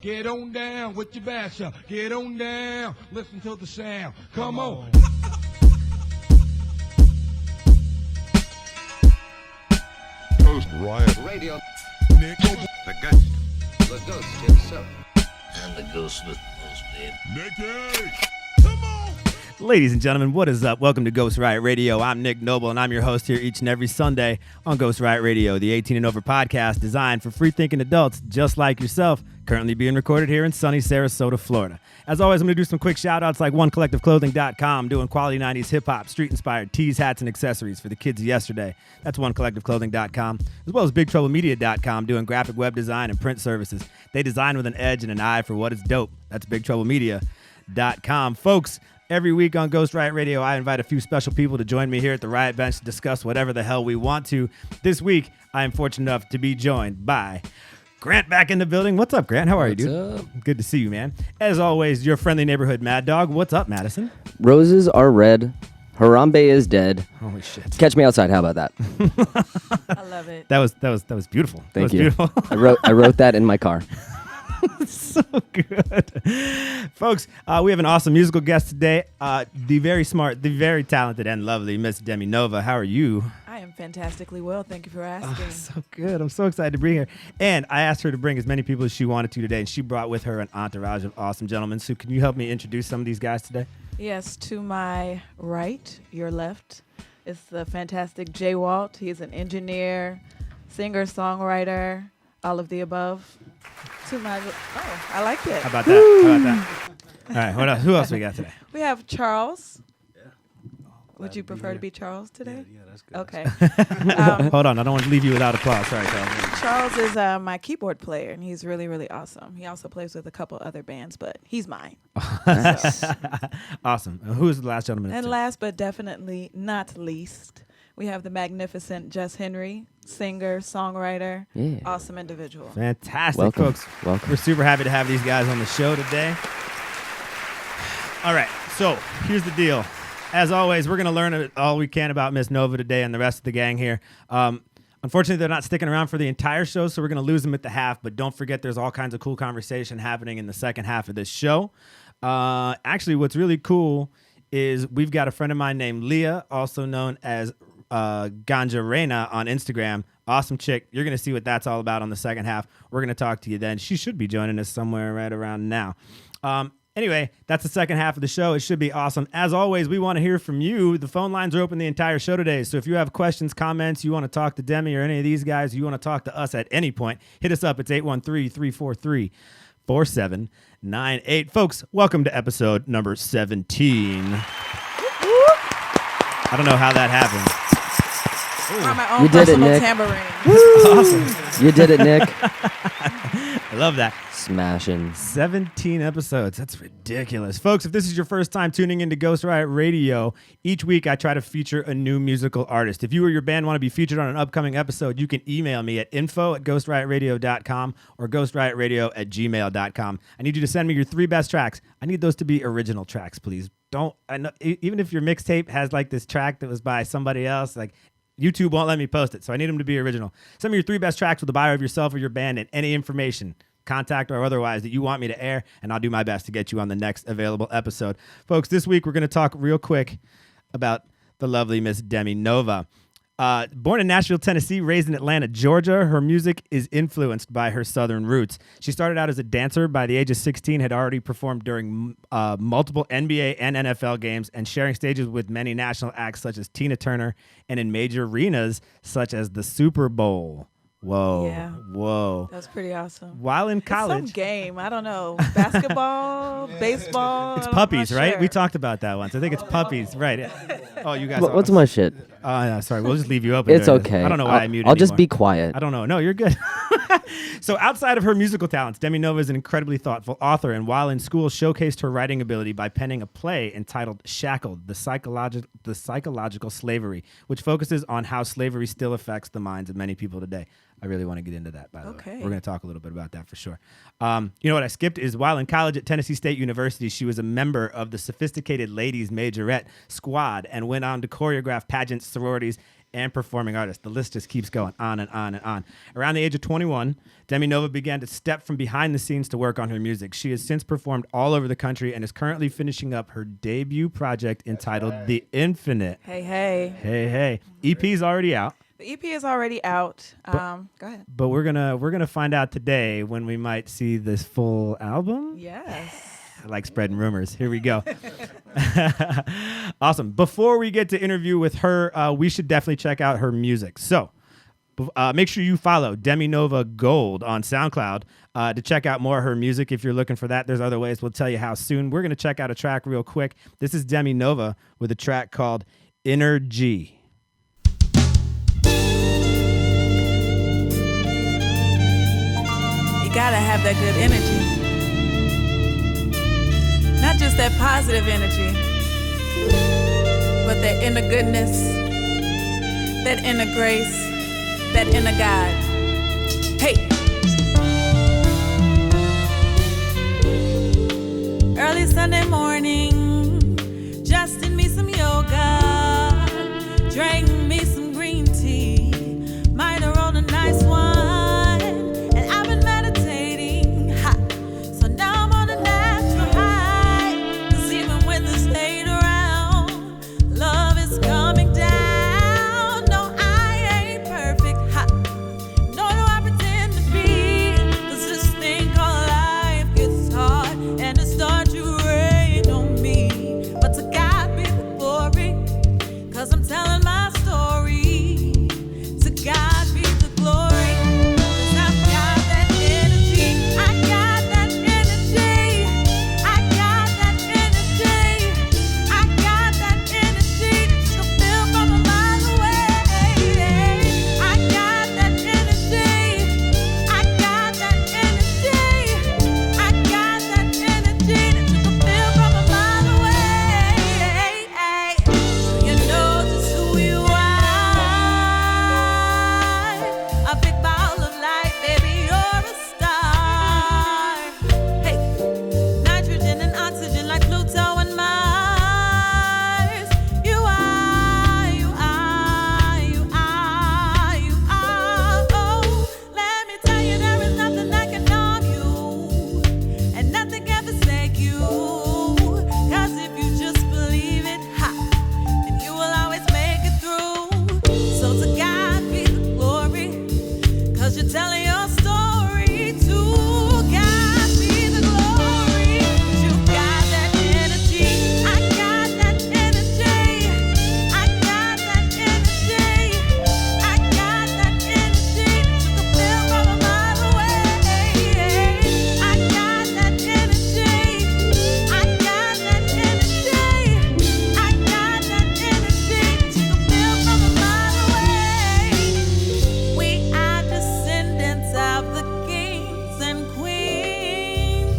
Get on down with your bass up. Get on down. Listen to the sound. Come on. Riot Radio. Nick Noble. The ghost himself. I'm the ghost with the most, babe. Nicky. Come on. Ladies and gentlemen, what is up? Welcome to Ghost Riot Radio. I'm Nick Noble, and I'm your host here each and every Sunday on Ghost Riot Radio, the 18 and over podcast designed for free-thinking adults just like yourself, currently being recorded here in sunny Sarasota, Florida. As always, I'm going to do some quick shout-outs like OneCollectiveClothing.com, doing quality 90s hip-hop, street-inspired tees, hats, and accessories for the kids of yesterday. That's OneCollectiveClothing.com, as well as BigTroubleMedia.com, doing graphic web design and print services. They design with an edge and an eye for what is dope. That's BigTroubleMedia.com. Folks, every week on Ghost Riot Radio, I invite a few special people to join me here at the Riot Bench to discuss whatever the hell we want to. This week, I am fortunate enough to be joined by Grant back in the building. What's up, Grant? How are you, dude? What's up? Good to see you, man. As always, your friendly neighborhood mad dog. What's up, Madison? Roses are red. Harambe is dead. Holy shit. Catch me outside. How about that? I love it. That was beautiful. Thank that was you. Beautiful. I wrote that in my car. So good. Folks, we have an awesome musical guest today. The very smart, the very talented and lovely Miss Demi Nova. How are you? I am fantastically well. Thank you for asking. So good. I'm so excited to bring her. And I asked her to bring as many people as she wanted to today, and she brought with her an entourage of awesome gentlemen. So can you help me introduce some of these guys today? Yes, to my right, your left, is the fantastic Jay Walt. He's an engineer, singer, songwriter, all of the above. To my I like it. How about that? All right, what else? Who else we got today? We have Charles. Would you prefer to be Charles today? Yeah, that's good. Okay. Hold on, I don't want to leave you without applause. Sorry, Charles. Charles is my keyboard player, and he's really, really awesome. He also plays with a couple other bands, but he's mine. Awesome. Who is the last gentleman? And last but definitely not least, we have the magnificent Jess Henry, singer, songwriter, awesome individual. Fantastic, Welcome. folks. Welcome. We're super happy to have these guys on the show today. All right, so here's the deal. As always, we're going to learn all we can about Miss Nova today and the rest of the gang here. Unfortunately, they're not sticking around for the entire show, so we're going to lose them at the half. But don't forget, there's all kinds of cool conversation happening in the second half of this show. Actually, what's really cool is we've got a friend of mine named Leah, also known as Ganja Reina on Instagram. Awesome chick. You're going to see what that's all about on the second half. We're going to talk to you then. She should be joining us somewhere right around now. Anyway, that's the second half of the show. It should be awesome. As always, we want to hear from you. The phone lines are open the entire show today. So if you have questions, comments, you want to talk to Demi or any of these guys, you want to talk to us at any point, hit us up. It's 813-343-4798. Folks, welcome to episode number 17. I don't know how that happened. On my own You did it, personal Nick. tambourine. Awesome. You did it, Nick. I love that. Smashing. 17 episodes. That's ridiculous. Folks, if this is your first time tuning into Ghost Riot Radio, each week I try to feature a new musical artist. If you or your band want to be featured on an upcoming episode, you can email me at info@ghostriotradio.com or ghostriotradio@gmail.com. I need you to send me your 3 best tracks. I need those to be original tracks, please. Even if your mixtape has like this track that was by somebody else, like YouTube won't let me post it, so I need them to be original. Send me your 3 best tracks with a bio of yourself or your band and any information, contact or otherwise, that you want me to air, and I'll do my best to get you on the next available episode. Folks, this week we're going to talk real quick about the lovely Miss Demi Nova. Born in Nashville, Tennessee, raised in Atlanta, Georgia, her music is influenced by her Southern roots. She started out as a dancer. By the age of 16, had already performed during multiple NBA and NFL games and sharing stages with many national acts such as Tina Turner and in major arenas such as the Super Bowl. Whoa. Yeah. Whoa. That's pretty awesome. While in It's college. some game. I don't know. Basketball, baseball. It's I'm puppies, not right? sure. We talked about that once. I think it's puppies, right? Oh, you guys. What's my shit? Yeah, sorry. We'll just leave you open. It's there. okay. I don't know why I muted I'll just anymore. be quiet. I don't know. No, you're good. So outside of her musical talents, Demi Nova is an incredibly thoughtful author, and while in school, showcased her writing ability by penning a play entitled Shackled, the Psychological Slavery, which focuses on how slavery still affects the minds of many people today. I really want to get into that, by the way. Okay. We're going to talk a little bit about that for sure. You know what I skipped is while in college at Tennessee State University, she was a member of the Sophisticated Ladies Majorette Squad and went on to choreograph pageants, sororities, and performing artist. The list just keeps going on and on and on. Around the age of 21, Demi Nova began to step from behind the scenes to work on her music. She has since performed all over the country and is currently finishing up her debut project entitled The Infinite. Hey, hey. Hey, hey. EP's already out. The EP is already out. Go ahead. But we're gonna find out today when we might see this full album. Yes. I like spreading rumors. Here we go. Awesome. Before we get to interview with her, we should definitely check out her music. So make sure you follow Demi Nova Gold on SoundCloud to check out more of her music. If you're looking for that, there's other ways. We'll tell you how soon. We're going to check out a track real quick. This is Demi Nova with a track called Inner G. You gotta have that good energy. Not just that positive energy, but that inner goodness, that inner grace, that inner God. Hey! Early Sunday morning, just did me some yoga, drank me some green tea, might have rolled a nice one, and I've been meditating, so now I'm on a natural high, 'cause even when the state around, love is coming down. No, I ain't perfect, nor do I pretend to be, 'cause this thing called life gets hard, and it starts to rain on me, but to God be the glory, 'cause I'm telling my story. To God be the glory, 'cause I've got that energy. I got that energy. I got that energy. I got that energy that you can feel from a mile away. I got that energy. I got that energy. I got that energy that you can feel from a mile away. You know just who you are. A big ball of light, baby, you're a star. Hey, nitrogen and oxygen like Pluto and Mars. You are, you are, you are, you are. Oh, let me tell you, there is nothing that can harm you, and nothing can forsake you. 'Cause if you just believe it, and you will always make it through. So to God be the glory, 'cause you're telling your story. To God be the glory, you got that energy. I got that energy. I got that energy. I got that energy that you can feel from a mile away. I got that energy. I got that energy. I got that energy that you can feel from a mile away. We are descendants of the kings and queens.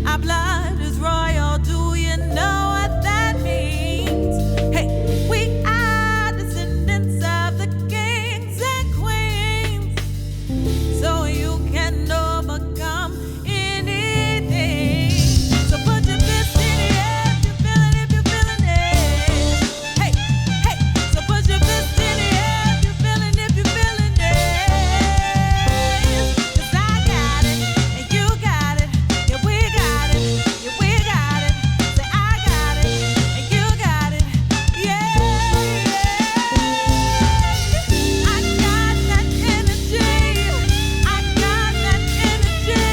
Our blood is royal. Do you know what that means? Hey, we are descendants of the kings and queens. So you can overcome anything. So put your fist in the air if you're feeling it. Hey, hey. So put your fist in the air if you're feeling it. 'Cause I got it, and you got it, yeah we got it, yeah we got it. Say I got it, and you got it, yeah. I got that energy. I got that energy.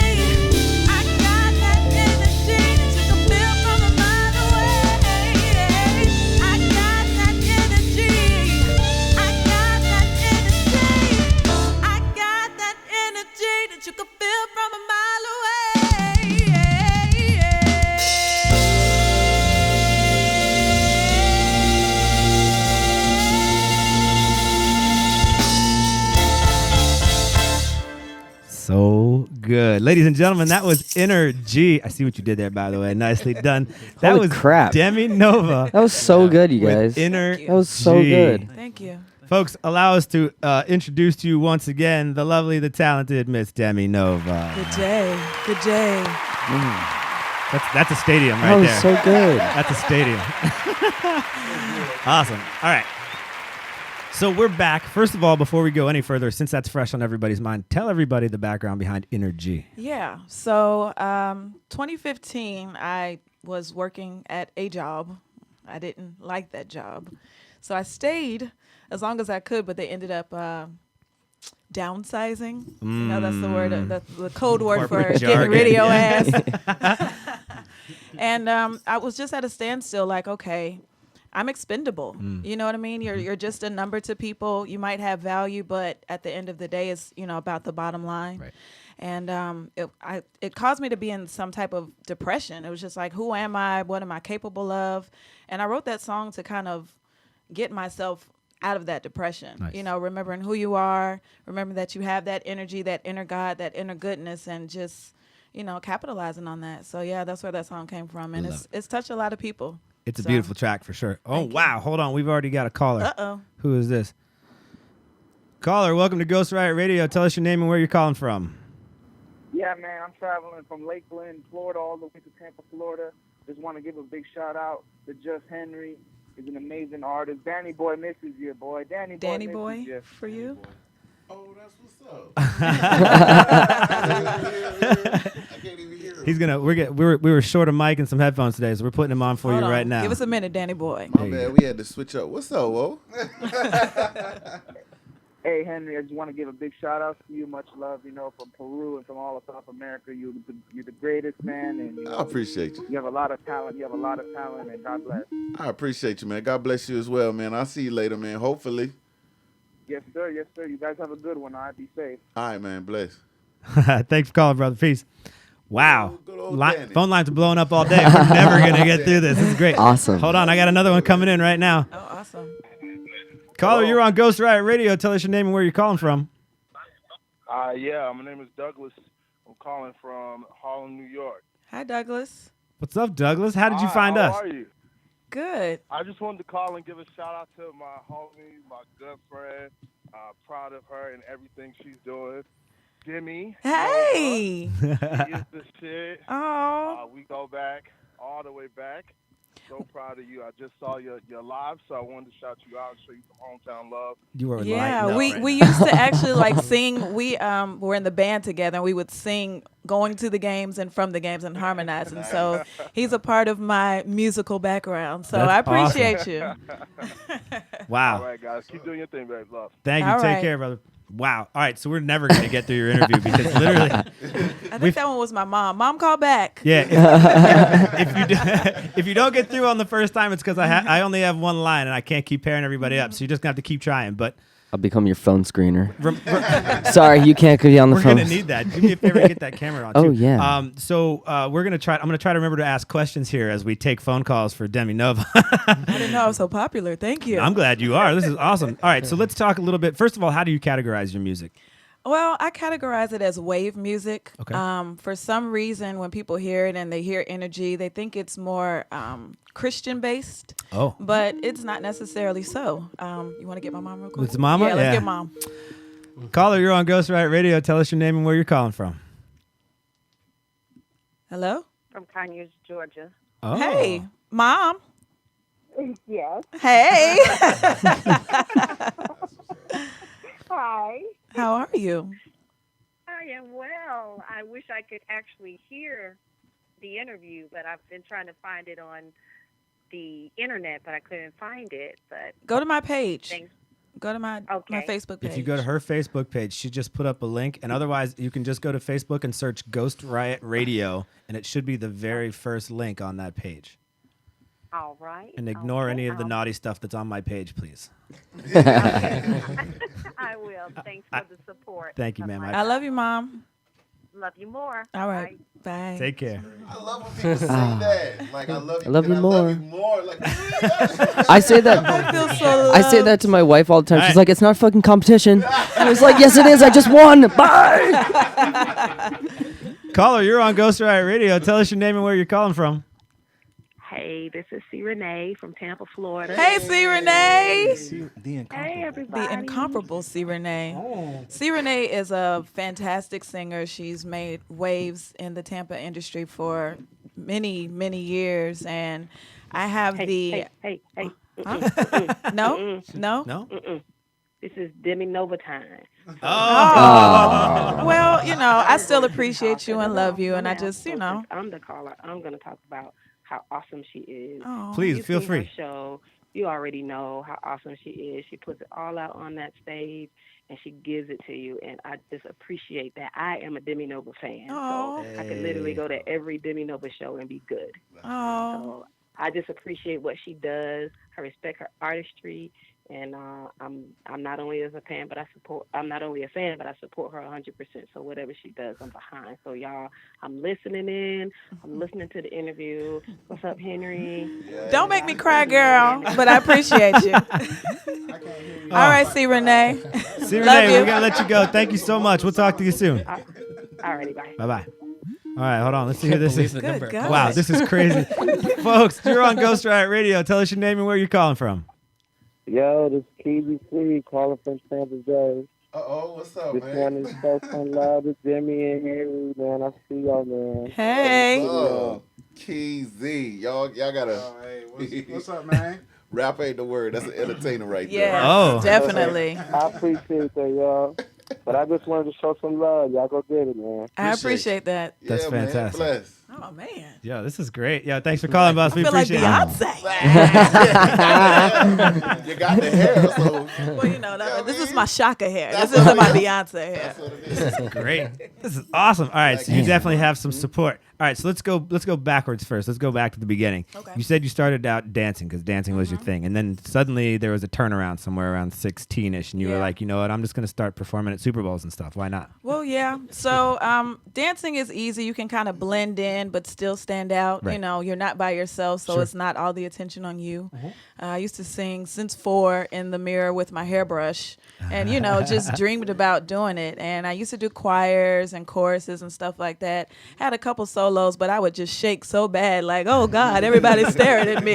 I got that energy that you can feel from a mile away. I got that energy. I got that energy. I got that energy that you can feel from a mile away. So good. Ladies and gentlemen, that was Inner G. I see what you did there, by the way. Nicely done. That Holy was crap. Demi Nova. That was so good, you with guys. Inner Thank you. That was so G. good. Thank you. Folks, allow us to introduce to you once again the lovely, the talented Miss Demi Nova. Good day. Good day. That's a stadium That right was there. so good. That's a stadium. Awesome. All right. So we're back. First of all, before we go any further, since that's fresh on everybody's mind, tell everybody the background behind Energy. Yeah. So 2015, I was working at a job. I didn't like that job. So I stayed as long as I could, but they ended up downsizing. You know, that's the word, the code word for Corporate getting jargon. rid of your ass. And I was just at a standstill, like, okay, I'm expendable. You know what I mean? You're just a number to people. You might have value, but at the end of the day, it's, you know, about the bottom line. Right. And it caused me to be in some type of depression. It was just like, who am I? What am I capable of? And I wrote that song to kind of get myself out of that depression. Nice. You know, remembering who you are, remember that you have that energy, that inner God, that inner goodness, and just, you know, capitalizing on that. So yeah, that's where that song came from, and it's touched a lot of people. It's a So, beautiful track for sure. Oh, Thank you. wow. Hold on. We've already got a caller. Uh-oh. Who is this? Caller, welcome to Ghost Riot Radio. Tell us your name and where you're calling from. Yeah, man, I'm traveling from Lakeland, Florida, all the way to Tampa, Florida. Just want to give a big shout out to Just Henry. He's an amazing artist. Danny Boy misses you, boy. Danny Boy misses you. For you? Oh, that's what's up. I can't even hear him. He's gonna. We were short a mic and some headphones today, so we're putting him on for Hold you on. right now. Give us a minute, Danny Boy. My bad, we had to switch up. What's up, Whoa? Hey, Henry, I just want to give a big shout out to you. Much love, you know, from Peru and from all of South America. You're the greatest, man. And you know, I appreciate you. You have a lot of talent. And God bless. I appreciate you, man. God bless you as well, man. I'll see you later, man. Hopefully. Yes, sir. Yes, sir. You guys have a good one. All right, be safe. All right, man. Bless. Thanks for calling, brother. Peace. Wow. Good old Danny. Phone lines are blowing up all day. We're never gonna get through this. This is great. Awesome. Hold on, I got another one coming in right now. Oh, awesome. Caller, you're on Ghost Riot Radio. Tell us your name and where you're calling from. Yeah, my name is Douglas. I'm calling from Harlem, New York. Hi, Douglas. What's up, Douglas? How did you find How us? are you? Good. I just wanted to call and give a shout out to my homie, my good friend. Proud of her and everything she's doing. Demi. Hey. Nova. She is the shit. Oh. We go back, all the way back. So proud of you. I just saw your live, so I wanted to shout you out and show you some hometown love. You were Yeah, lighting up we right we now. used to actually like sing. We were in the band together, and we would sing going to the games and from the games and harmonizing. So he's a part of my musical background. So That's I appreciate you. Wow. All right, guys. Keep doing your thing, baby. Love. Thank you. All Take right. care, brother. Wow. All right, so we're never going to get through your interview because literally, I think that one was my mom. Mom, call back. yeah. If you don't get through on the first time, it's because I only have one line and I can't keep pairing everybody up. So you're just gonna have to keep trying. But I'll become your phone screener. Sorry, you can't be on the we're phone. gonna need that. Do me a favor, get that camera on. Oh, too. yeah. So we're gonna try. I'm gonna try to remember to ask questions here as we take phone calls for Demi Nova. I didn't know I was so popular. Thank you. I'm glad you are. This is awesome. All right, so let's talk a little bit. First of all, how do you categorize your music? Well, I categorize it as wave music. Okay. For some reason, when people hear it and they hear energy, they think it's more Christian based. Oh. But it's not necessarily so. You want to get my mom real quick? It's Mama? Yeah, let's Yeah. get mom. Caller, you're on Ghost Riot Radio. Tell us your name and where you're calling from. Hello? From Conyers, Georgia. Oh. Hey, mom. Yes. Hey. Hi. How are you? I am well. I wish I could actually hear the interview, but I've been trying to find it on the internet, but I couldn't find it. But Go to my page. thanks. Go to my Okay. Facebook page. If you go to her Facebook page, she just put up a link. And otherwise, you can just go to Facebook and search Ghost Riot Radio, and it should be the very first link on that page. All right. And ignore Okay. any of the naughty stuff that's on my page, please. I will. Thanks for the support. Thank you, of ma'am. my I love you, mom. Love you more. All right. Bye. Take care. I love when people say that. Like, I love you, I love and you I more. love you more. Like, I say that. I feel so I say that to my wife all the time. She's Alright. like, "It's not fucking competition." I was like, "Yes, it is. I just won. Bye." Caller, you're on Ghost Riot Radio. Tell us your name and where you're calling from. Hey, this is C. Renee from Tampa, Florida. Hey, C. Renee. Hey, everybody. The incomparable C. Renee. C. Renee is a fantastic singer. She's made waves in the Tampa industry for many, many years. And I have Hey, the... hey. Huh? No? No? No? This is Demi Nova time. Oh. Well, you know, I still appreciate you and love you, and I just, you know. I'm the caller. I'm going to talk about how awesome she is. Oh. Please, feel free. Her show. You already know how awesome she is. She puts it all out on that stage, and she gives it to you, and I just appreciate that. I am a Demi Nova fan, so I could literally go to every Demi Nova show and be good. So I just appreciate what she does. I respect her artistry, and I'm not only as a fan, but I'm not only a fan, but I support her 100%. So whatever she does, I'm behind. So y'all, I'm listening in. I'm listening to the interview. What's up, Henry? Don't make me cry, girl, but I appreciate you. All right, C. Renee. See, Renee, we got to let you go. Thank you so much. We'll talk to you soon. Alrighty, bye. Bye-bye. All right, hold on. Let's see who this is. Good God. Wow, this is crazy. Folks, you're on Ghost Riot Radio. Tell us your name and where you're calling from. Yo, this is KBC calling from Tampa Bay. What's up, This man? one is so fun love with Demi and Harry, man. I see y'all, man. Hey. Oh, Key Z. Y'all gotta. What's up, man? Rap ain't the word. That's an entertainer right there. Yes, Oh. definitely. I appreciate that, y'all. But I just wanted to show some love. Y'all go get it, man. I appreciate that. That's Yeah, fantastic. Man, bless. Oh, man. Yo, this is great. Yo, thanks for calling, boss. I We feel like appreciate it. Beyonce. You got the hair, so. Well, you know, this is my Shaka hair. This isn't my Beyonce hair. That's what it is. Great. This is awesome. All right, so you definitely have some support. All right, so let's go backwards first. Let's go back to the beginning. Okay. You said you started out dancing because dancing was your thing, and then suddenly there was a turnaround somewhere around 16ish, and you were like, you know what, I'm just going to start performing at Super Bowls and stuff. Why not? Well, yeah. So dancing is easy. You can kind of blend in, but still stand out. Right. You know, you're not by yourself, so Sure. it's not all the attention on you. I used to sing since 4 in the mirror with my hairbrush, and you know, just dreamed about doing it. And I used to do choirs and choruses and stuff like that. Had a couple solos, but I would just shake so bad, like, oh God, everybody's staring at me.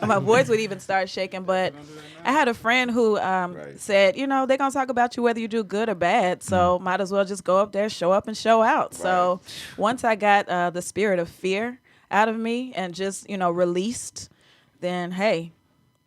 My voice would even start shaking. But I had a friend who said, you know, they're gonna talk about you whether you do good or bad, so might as well just go up there, show up and show out. So once I got the spirit of fear out of me and just, you know, released, then hey,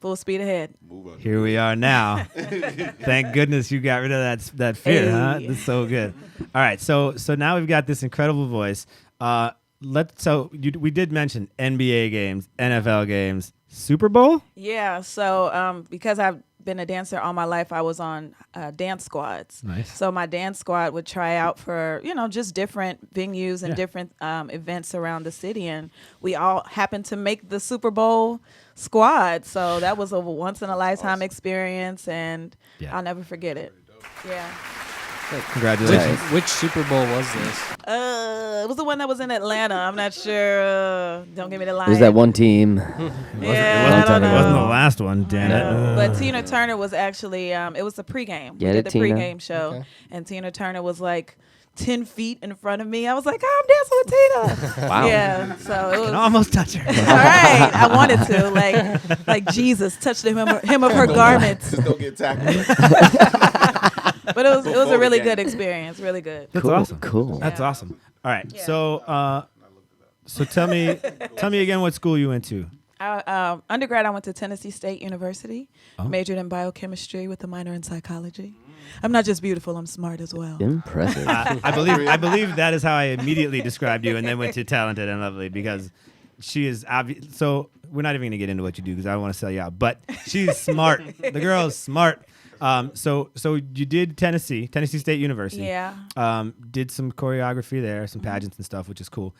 full speed ahead. Here we are now. Thank goodness you got rid of that fear, huh? That's so good. All right, so now we've got this incredible voice. We did mention NBA games, NFL games, Super Bowl. Yeah, so because I've been a dancer all my life, I was on dance squads. Nice. So my dance squad would try out for, you know, just different venues and different events around the city, and we all happened to make the Super Bowl squad. So that was a once in a lifetime experience, and I'll never forget it. Yeah. Congratulations. Which Super Bowl was this? It was the one that was in Atlanta. I'm not sure. Don't give me the line. There's that one team. It wasn't the last one, damn it. But Tina Turner was actually, it was the pregame. Get we it, did the Tina? pregame show, and Tina Turner was like 10 feet in front of me. I was like, oh, I'm dancing with Tina. Wow. Yeah, so it was. I can almost touch her. All right, I wanted to, like Jesus touched the hem of her garments. Just don't get tackled. But it was a really good experience, really good. That's awesome. Cool. That's awesome. All right, so tell me again what school you went to. Undergrad, I went to Tennessee State University, majored in biochemistry with a minor in psychology. I'm not just beautiful, I'm smart as well. Impressive. I believe that is how I immediately described you, and then went to talented and lovely, because she is obvious. So we're not even going to get into what you do because I don't want to sell you out, but she's smart. The girl is smart. So you did Tennessee State University. Yeah. Did some choreography there, some pageants and stuff, which is cool.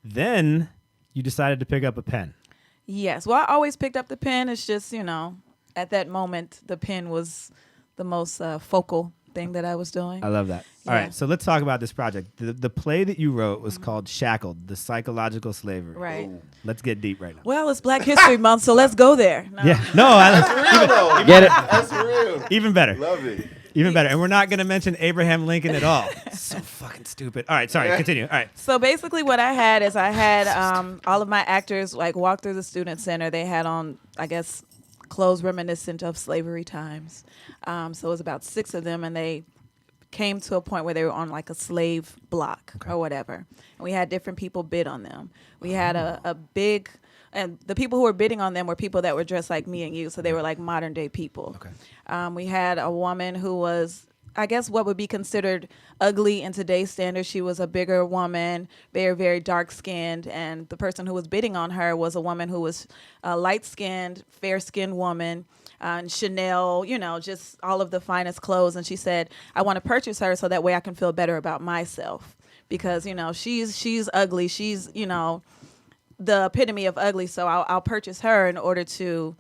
Then you decided to pick up a pen. Yes. Well, I always picked up the pen. It's just, you know, at that moment, the pen was the most focal thing that I was doing. I love that. All right, so let's talk about this project. The play that you wrote was called Shackled, the Psychological Slavery. Right. Let's get deep right now. Well, it's Black History Month, so let's go there. No. Yeah. No, That's real, though. Get it? That's real. Even better. Love it. Even better. And we're not going to mention Abraham Lincoln at all. So fucking stupid. All right, sorry, continue. All right. So basically what I had is I had all of my actors like walk through the student center. They had on, I guess, clothes reminiscent of slavery times. So it was about 6 of them, and they came to a point where they were on like a slave block or whatever. And we had different people bid on them. We had a big and the people who were bidding on them were people that were dressed like me and you, so they were like modern day people. Okay. We had a woman who was, I guess, what would be considered ugly in today's standards. She was a bigger woman, very, very dark skinned, and the person who was bidding on her was a woman who was a light skinned, fair skinned woman. Chanel, just all of the finest clothes. And she said, I want to purchase her so that way I can feel better about myself. Because, she's ugly. She's, the epitome of ugly. So I'll purchase her in order to,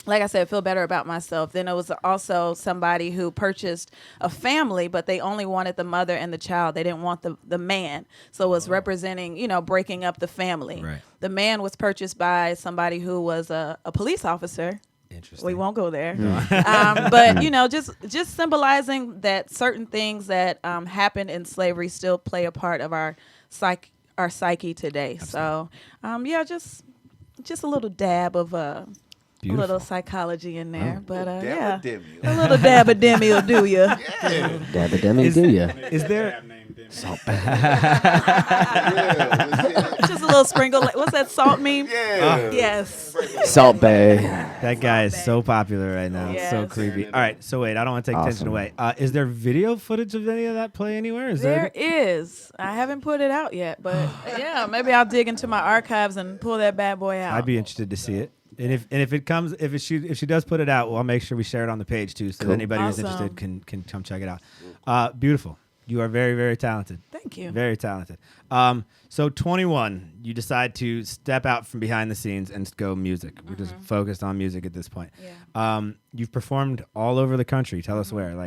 like I said, feel better about myself. Then it was also somebody who purchased a family, but they only wanted the mother and the child. They didn't want the man. So it was representing, breaking up the family. Right. The man was purchased by somebody who was a police officer. Interesting. We won't go there. But, just symbolizing that certain things that happened in slavery still play a part of our psyche today. Absolutely. So, just a little dab of a little psychology in there. But, Dab of Demi. a little dab of Demi will do you. Yeah. Dab of Demi do ya. Is there... Salt Just a little sprinkle. What's that salt meme? Yeah. Yes. Salt Bay. That guy is so popular right now. It's so Yes. creepy. All right, so wait, I don't want to take attention away. Is there video footage of any of that play anywhere? There is. I haven't put it out yet, but yeah, maybe I'll dig into my archives and pull that bad boy out. I'd be interested to see it. And if it comes, if she does put it out, well, I'll make sure we share it on the page too, so that anybody who's interested can come check it out. Beautiful. You are very, very talented. Thank you. Very talented. So 21, you decide to step out from behind the scenes and go music. We're just focused on music at this point. Yeah. You've performed all over the country. Tell us where.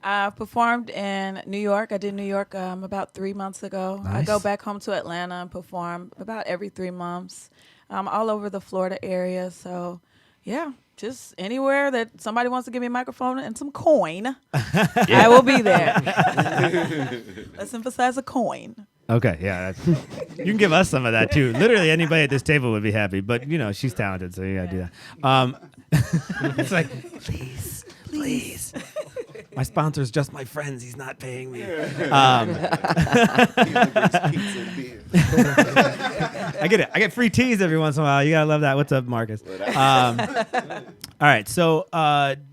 I've performed in New York. I did New York about 3 months ago. Nice. I go back home to Atlanta and perform about every 3 months, all over the Florida area. So, yeah. Just anywhere that somebody wants to give me a microphone and some coin, I will be there. Let's emphasize a coin. Okay, yeah. You can give us some of that, too. Literally anybody at this table would be happy. But, she's talented, so you got to do that. It's like, please. My sponsor's just my friends. He's not paying me. I get it. I get free teas every once in a while. You got to love that. What's up, Marcus? All right, so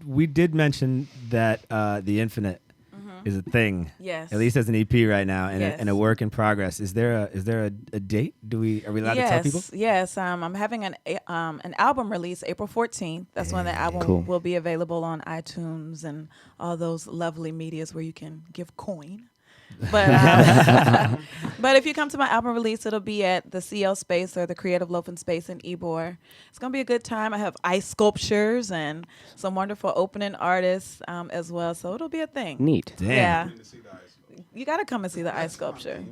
we did mention that The Infinite is a thing. Yes. At least as an EP right now and, Yes. and a work in progress. Is there a date? Are we allowed to tell people? Yes. I'm having an album release April 14th. That's when the album will be available on iTunes and all those lovely medias where you can give coin. But if you come to my album release, it'll be at the CL Space or the Creative Loafing Space in Ybor. It's going to be a good time. I have ice sculptures and some wonderful opening artists as well. So it'll be a thing. Neat. Damn. Yeah. You got to come and see the ice sculpture.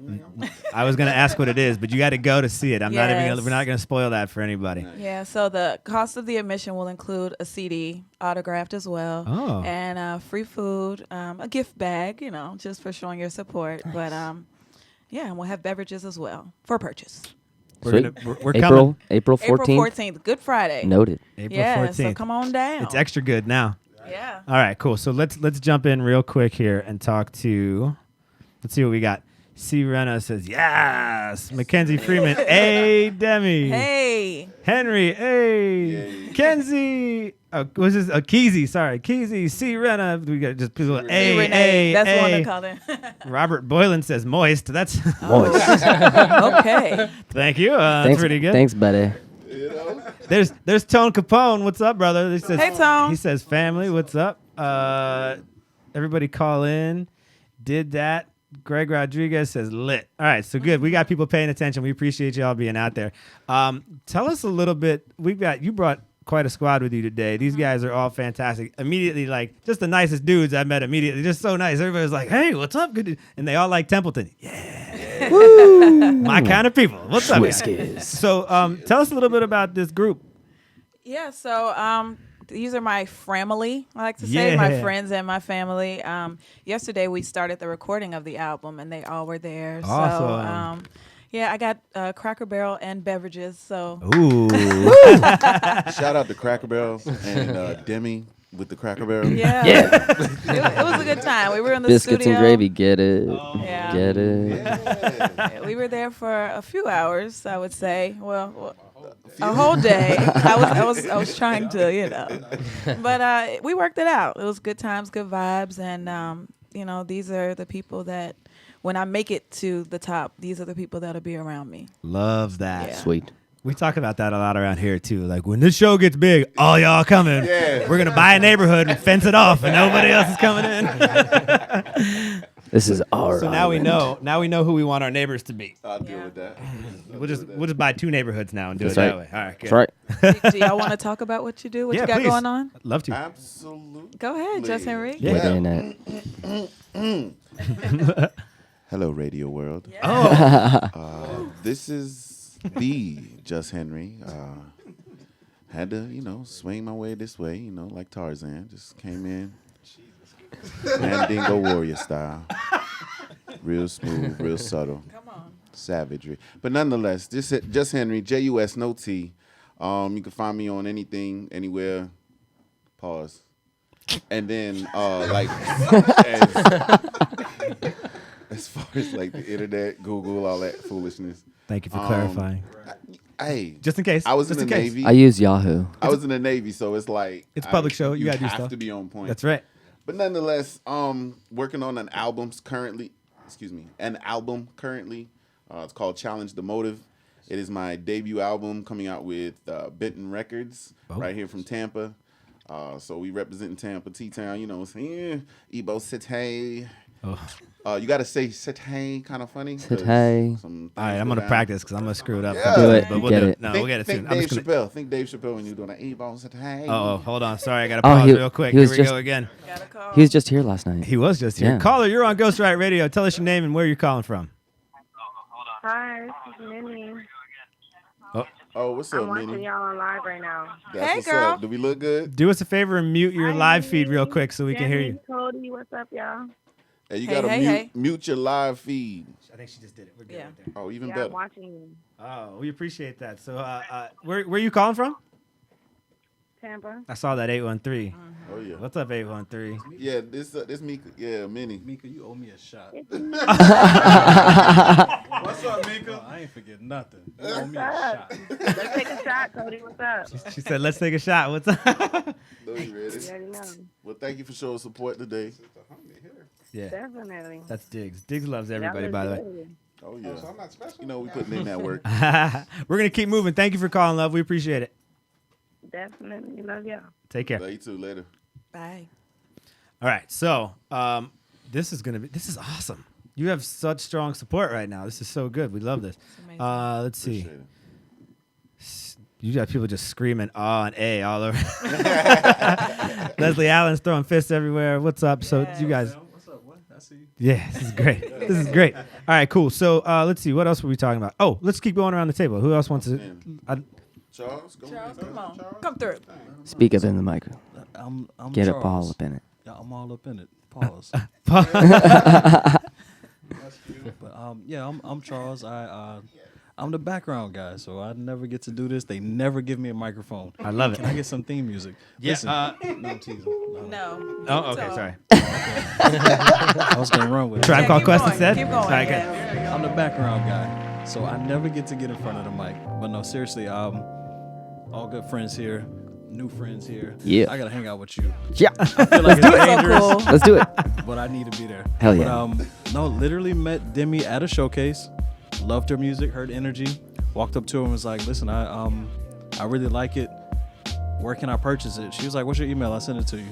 I was going to ask what it is, but you got to go to see it. We're not going to spoil that for anybody. Yeah, so the cost of the admission will include a CD autographed as well, and free food, a gift bag, just for showing your support. Nice. But and we'll have beverages as well for purchase. We're coming. April 14th. April 14th, Good Friday. Noted. April 14th. So come on down. It's extra good now. Yeah. All right, cool. So let's jump in real quick here and talk to. Let's see what we got. C. Rena says, yes. Mackenzie Freeman, hey, Demi. Hey. Henry, hey. Yay. Kenzie. What's this? Keezy, sorry. Keezy, C. Rena. We got just people. A. That's the one they call it. Robert Boylan says, moist. That's moist. Okay. Thank you. That's pretty good. Thanks, buddy. There's Tone Capone. What's up, brother? He says, hey, Tone. He says, family. What's up? Everybody call in. Did that. Greg Rodriguez says lit. All right, so good. We got people paying attention. We appreciate y'all being out there. Tell us a little bit. You brought quite a squad with you today. These guys are all fantastic. Immediately, just the nicest dudes I met immediately. Just so nice. Everybody was like, hey, what's up? Good. And they all like Templeton. Yeah. Woo. My kind of people. What's up, guys? So tell us a little bit about this group. Yeah, so these are my family, I like to say, my friends and my family. Yesterday we started the recording of the album, and they all were there. Awesome. So, I got Cracker Barrel and beverages. So, ooh, shout out to Cracker Barrel and Demi with the Cracker Barrel. Yeah. It was a good time. We were in the Biscuits studio. and gravy, get it. Yeah. Get it. Yeah, we were there for a few hours, I would say. Well, a whole day. I was trying to, you know, but we worked it out. It was good times, good vibes, and you know, these are the people that when I make it to the top, these are the people that'll be around me. Love that. Yeah. Sweet. We talk about that a lot around here too. Like when this show gets big, all y'all coming. Yeah. We're gonna buy a neighborhood and fence it off, and nobody else is coming in. This is our. So now we know. Now we know who we want our neighbors to be. I'll deal with that. We'll just buy 2 neighborhoods now and do That's it right. that way. All right. Good. That's right. Do y'all want to talk about what you do? What Yeah, you got please. going on? I'd love to. Absolutely. Go ahead, Just Henry. Yeah. Hello, radio world. Oh. This is the Just Henry. Had to, you know, swing my way this way, you know, like Tarzan. Just came in, Mandingo warrior style. Real smooth, real subtle. Come on. Savagery. But nonetheless, Just Henry, J-U-S, no T. You can find me on anything, anywhere. Pause. And then, like, as far as like the internet, Google, all that foolishness. Thank you for clarifying. Hey, Just in case. I was Just in the Navy. I use Yahoo. I was in the Navy, so it's like It's a public show. You gotta do have stuff. to be on point. That's right. But nonetheless, working on an album currently. It's called Challenge the Motive. It is my debut album coming out with Benton Records right here from Tampa. So we representing Tampa, T-Town, you know, Ebo City. You got to say City kind of funny. City. All right, I'm going to practice because I'm going to screw it up. Yeah. Do it. But we'll Get do it. it. No, we'll get it soon. Think Dave Chappelle. Think Dave Chappelle when you're doing that. Ebo City. Oh, hold on. Sorry, I got to Oh, pause he- real quick. he Here was we just- go again. He was just here last night. He was just here. Yeah. Caller, you're on Ghost Riot Radio. Tell us your name and where you're calling from. Hi, this is Minnie. Oh, what's I'm up, watching Minnie? y'all on live right now. That's Hey, what's girl. up. Do we look good? Do us a favor and mute your Hi, live feed real Minnie. quick so we can hear you. Demi, Cody, what's up, y'all? Hey, you Hey, got to hey. mute your live feed. I think she just did it. We're good Yeah. right there. Oh, even Yeah, better. I'm watching you. Oh, we appreciate that. So, where are you calling from? Tampa. I saw that 813. Oh yeah. What's up, 813? Yeah, this Mika. Yeah, Minnie. Mika, you owe me a shot. It's me. What's up, Mika? I ain't forget nothing. You owe What's me a up? shot. Let's take a shot, Cody. What's up? She said, "Let's take a shot." What's up? Know you ready? You already know. Well, thank you for showing support today. Yeah, Definitely. that's Diggs. Diggs loves Y'all everybody, look by the way. good. Oh yeah. So I'm not special. You know we putting in that work. We're gonna keep moving. Thank you for calling, love. We appreciate it. Definitely. Love y'all. Take care. Love you too. Later. Bye. All right, so this is awesome. You have such strong support right now. This is so good. We love this. amazing. Let's see. Appreciate it. You got people just screaming "ah" and "a" all over. Leslie Allen's throwing fists everywhere. What's up? So you guys, What's up? What? I see you. yeah, this is great. This is great. All right, cool. So let's see. What else were we talking about? Oh, let's keep going around the table. Who else wants to? Charles, go Charles, ahead. come on. Come through. Speak up in the mic. I'm Get Charles. it all up in it. Yeah, I'm all up in it. Pause. But yeah, I'm Charles. I'm the background guy, so I never get to do this. They never give me a microphone. I love it. Can I get some theme music? Yeah, Listen, no, I'm teasing. No. Oh, okay. Sorry. I was gonna run with it. Tribe Called keep Quest going, instead. keep going, All right, good. yeah. I'm the background guy, so I never get to get in front of the mic. But no, seriously, all good friends here, new friends here. Yeah. I gotta hang out with you. Yeah. I feel like it's dangerous, cool. Let's do it. but I need to be there. Hell yeah. But, no, literally met Demi at a showcase. Loved her music, heard energy. Walked up to her and was like, "Listen, I really like it. Where can I purchase it?" She was like, "What's your email? I'll send it to you."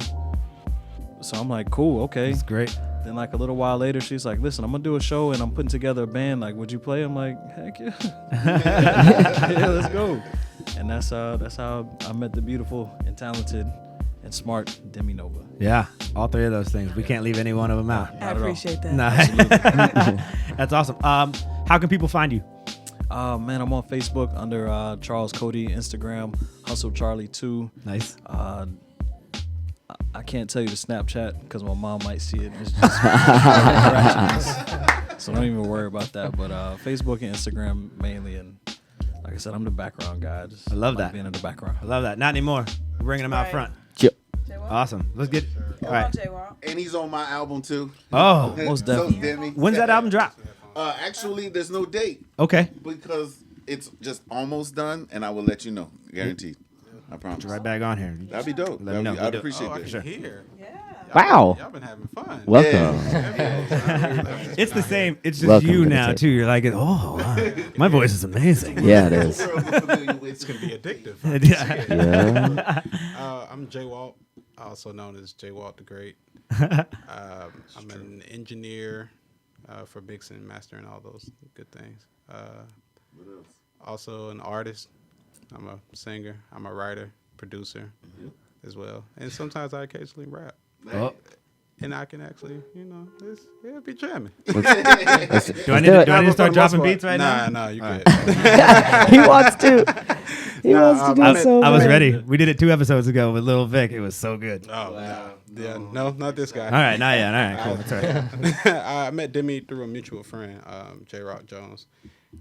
So I'm like, "Cool, okay." It's great. Then like a little while later, she's like, "Listen, I'm gonna do a show and I'm putting together a band. Like, would you play?" I'm like, "Heck yeah, yeah, let's go." And that's how I met the beautiful and talented and smart Demi Nova. Yeah, all three of those things. We can't leave any one of them out. I appreciate that. No. That's awesome. How can people find you? Man, I'm on Facebook under Charles Cody, Instagram Hustle Charlie 2. Nice. I can't tell you the Snapchat because my mom might see it. It's just interactions. So don't even worry about that. But Facebook and Instagram mainly, and like I said, I'm the background guy. I love like that. being in the background. I love that. Not anymore. We're bringing them out Right. front. Chip. Awesome. Let's get. All right. And he's on my album too. Oh, Most So definitely. Demi. when's that album drop? Actually, there's no date Okay. because it's just almost done, and I will let you know. Guaranteed. I promise. Right back on here. That'd be dope. Let me know. I'd appreciate I that. can hear. Wow. Y'all been having fun. Welcome. It's the same. It's just Welcome you to the now table. too. You're like, oh, wow, my voice is amazing. Yeah, it is. It's gonna be addictive. Yeah. I'm Jay Walt, also known as Jay Walt the Great. I'm an engineer for mixing, mastering, all those good things. Also an artist. I'm a singer. I'm a writer, producer as well, and sometimes I occasionally rap. Oh. And I can actually, it'll be jamming. Do I need to start dropping beats right now? Nah, you good. He wants to. He wants to do so I was bad. ready. We did it 2 episodes ago with Lil Vic. It was so good. Oh, yeah, no, not this guy. All right, not yet. All right, cool. That's all right. I met Demi through a mutual friend, J Rock Jones.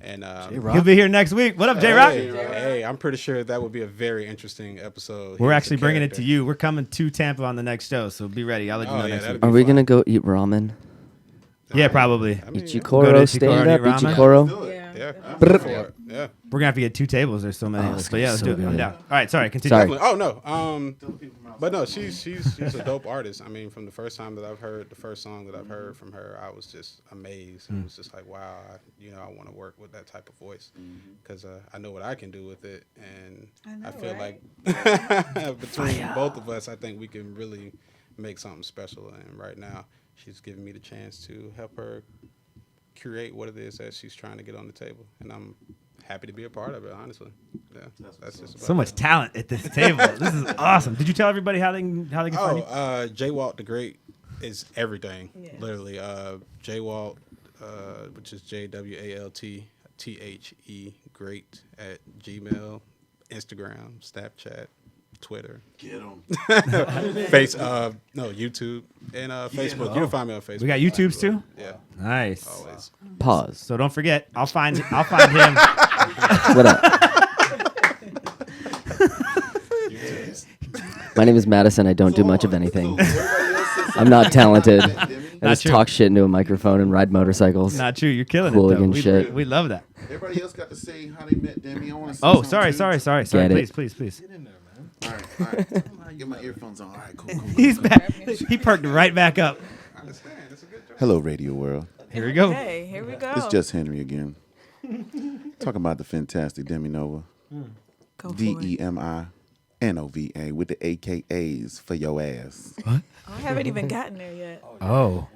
And He'll be here next week. What up, J Rock? Hey, I'm pretty sure that would be a very interesting episode. We're actually bringing it to you. We're coming to Tampa on the next show, so be ready. I'll let you know next week. Are we going to go eat ramen? Yeah, probably. Ichikoro, stand up, Ichikoro. Yeah. We're going to have to get 2 tables. There's so many of us. But yeah, let's do it. I'm down. All right, sorry. Continue. Sorry. Oh, no. But no, she's a dope artist. I mean, from the first time that I've heard the first song that I've heard from her, I was just amazed. It was just like, wow, I want to work with that type of voice because I know what I can do with it, and I feel like between both of us, I think we can really make something special. And right now, she's giving me the chance to help her curate what it is that she's trying to get on the table, and I'm happy to be a part of it, honestly. Yeah, that's just about So much talent at this table. This is awesome. Did you tell everybody how they can find you? J Walt the Great is everything. Literally. J Walt, which is JWALT THE Great at Gmail, Instagram, Snapchat, Twitter. Get them. YouTube and Facebook. You'll find me on Facebook. We got YouTubes too? Yeah. Nice. Always. Pause. So don't forget, I'll find him. What up? My name is Madison. I don't do much of anything. I'm not talented. I just talk shit into a microphone and ride motorcycles. Not true. You're killing Hooligan it, though. shit. We love that. Everybody else got to say how they met Demi. I want to say Oh, something sorry. too. Get it. Please. All right. Get my earphones on. All right, cool. He's back. He perked right back up. Hello, Radio World. Here we go. Hey, here we go. It's just Henry again. Talking about the fantastic Demi Nova. Go for it. DEMINOVA with the AKAs for your ass. What? I haven't even gotten there yet. Oh.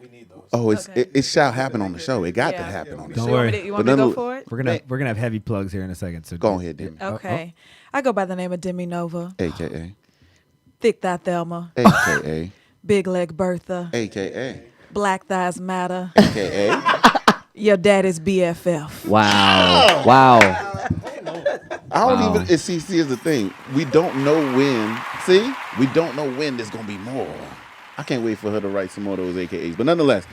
Oh, it shall happen on the show. It got to happen on the show. Don't worry. You want me to go for it? We're gonna have heavy plugs here in a second. So Go ahead, Demi. Okay. I go by the name of Demi Nova. AKA. Thick Thigh Thelma. AKA. Big Leg Bertha. AKA. Black Thighs Matter. AKA. Your daddy's BFF. Wow. Wow. I don't even see is the thing. We don't know when. See? We don't know when there's gonna be more. I can't wait for her to write some more of those AKAs. But nonetheless,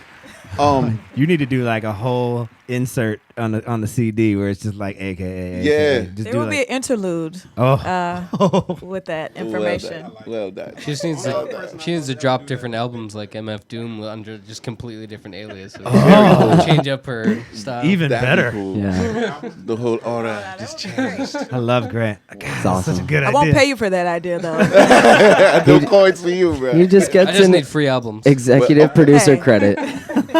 you need to do like a whole insert on the CD where it's just like AKA. Yeah. Just There do will like, be an interlude with that information. Well done. She just needs to drop different albums like MF Doom under just completely different aliases. Change up her style. Even better. Cool. Yeah. The whole aura just changed. I love Grant. God, It's awesome. Such a good I idea. won't pay you for that idea, though. No coins for you, bro. He just I gets just an need free albums. executive producer Hey. credit.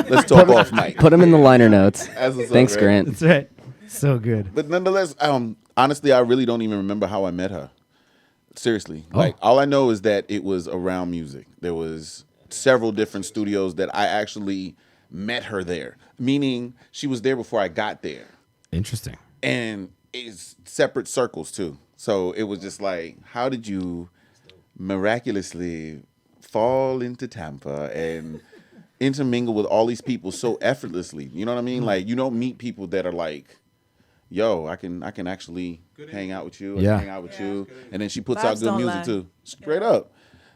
Let's talk off mic. Put him in the liner notes. That's what's up, Thanks, man. Grant. That's right. So good. But nonetheless, honestly, I really don't even remember how I met her. Seriously. Like, all I know is that it was around music. There was several different studios that I actually met her there, meaning she was there before I got there. Interesting. And it's separate circles, too. So it was just like, how did you miraculously fall into Tampa and intermingle with all these people so effortlessly? You know what I mean? Like, you don't meet people that are like, yo, I can actually hang out with you. I can hang out with you. And then she puts out Vibes good don't music lie. too. Straight up.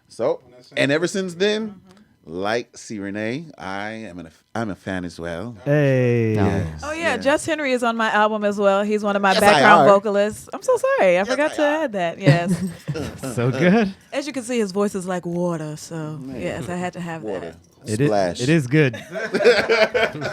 So, and ever since then, like C. Renee, I'm a fan as well. Hey. Yes. Oh, yeah. Just Henry is on my album as well. He's one of my Yes, background I are. vocalists. I'm so sorry. I forgot to add that. Yes. So good. As you can see, his voice is like water. So, yes, I had to have Water. that. Splash. It is good.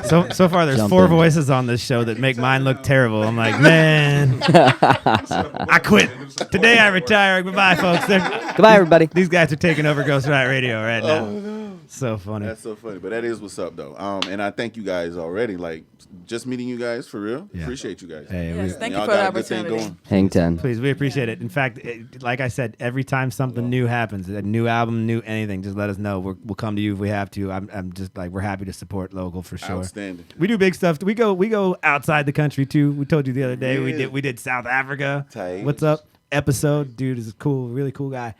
So far, there's Jump 4 in. voices on this show that make mine look terrible. I'm like, man, I quit. Today I retire. Goodbye, folks. Goodbye, everybody. These guys are taking over Ghost Riot Radio right now. Oh, no. So funny. That's so funny. But that is what's up, though. And I thank you guys already. Like, just meeting you guys, for real. Yeah. Appreciate you guys. Hey, Yes, thank you Y'all for the got a good thing opportunity. going. Hang 10. Please, we appreciate it. In fact, like I said, every time something new happens, a new album, new anything, just let us know. We'll come to you if we have to. I'm just like, we're happy to support local for sure. Outstanding. We do big stuff. We go outside the country too. We told you the other day we did South Africa. Tight. What's up? Episode, dude is a cool, really cool guy.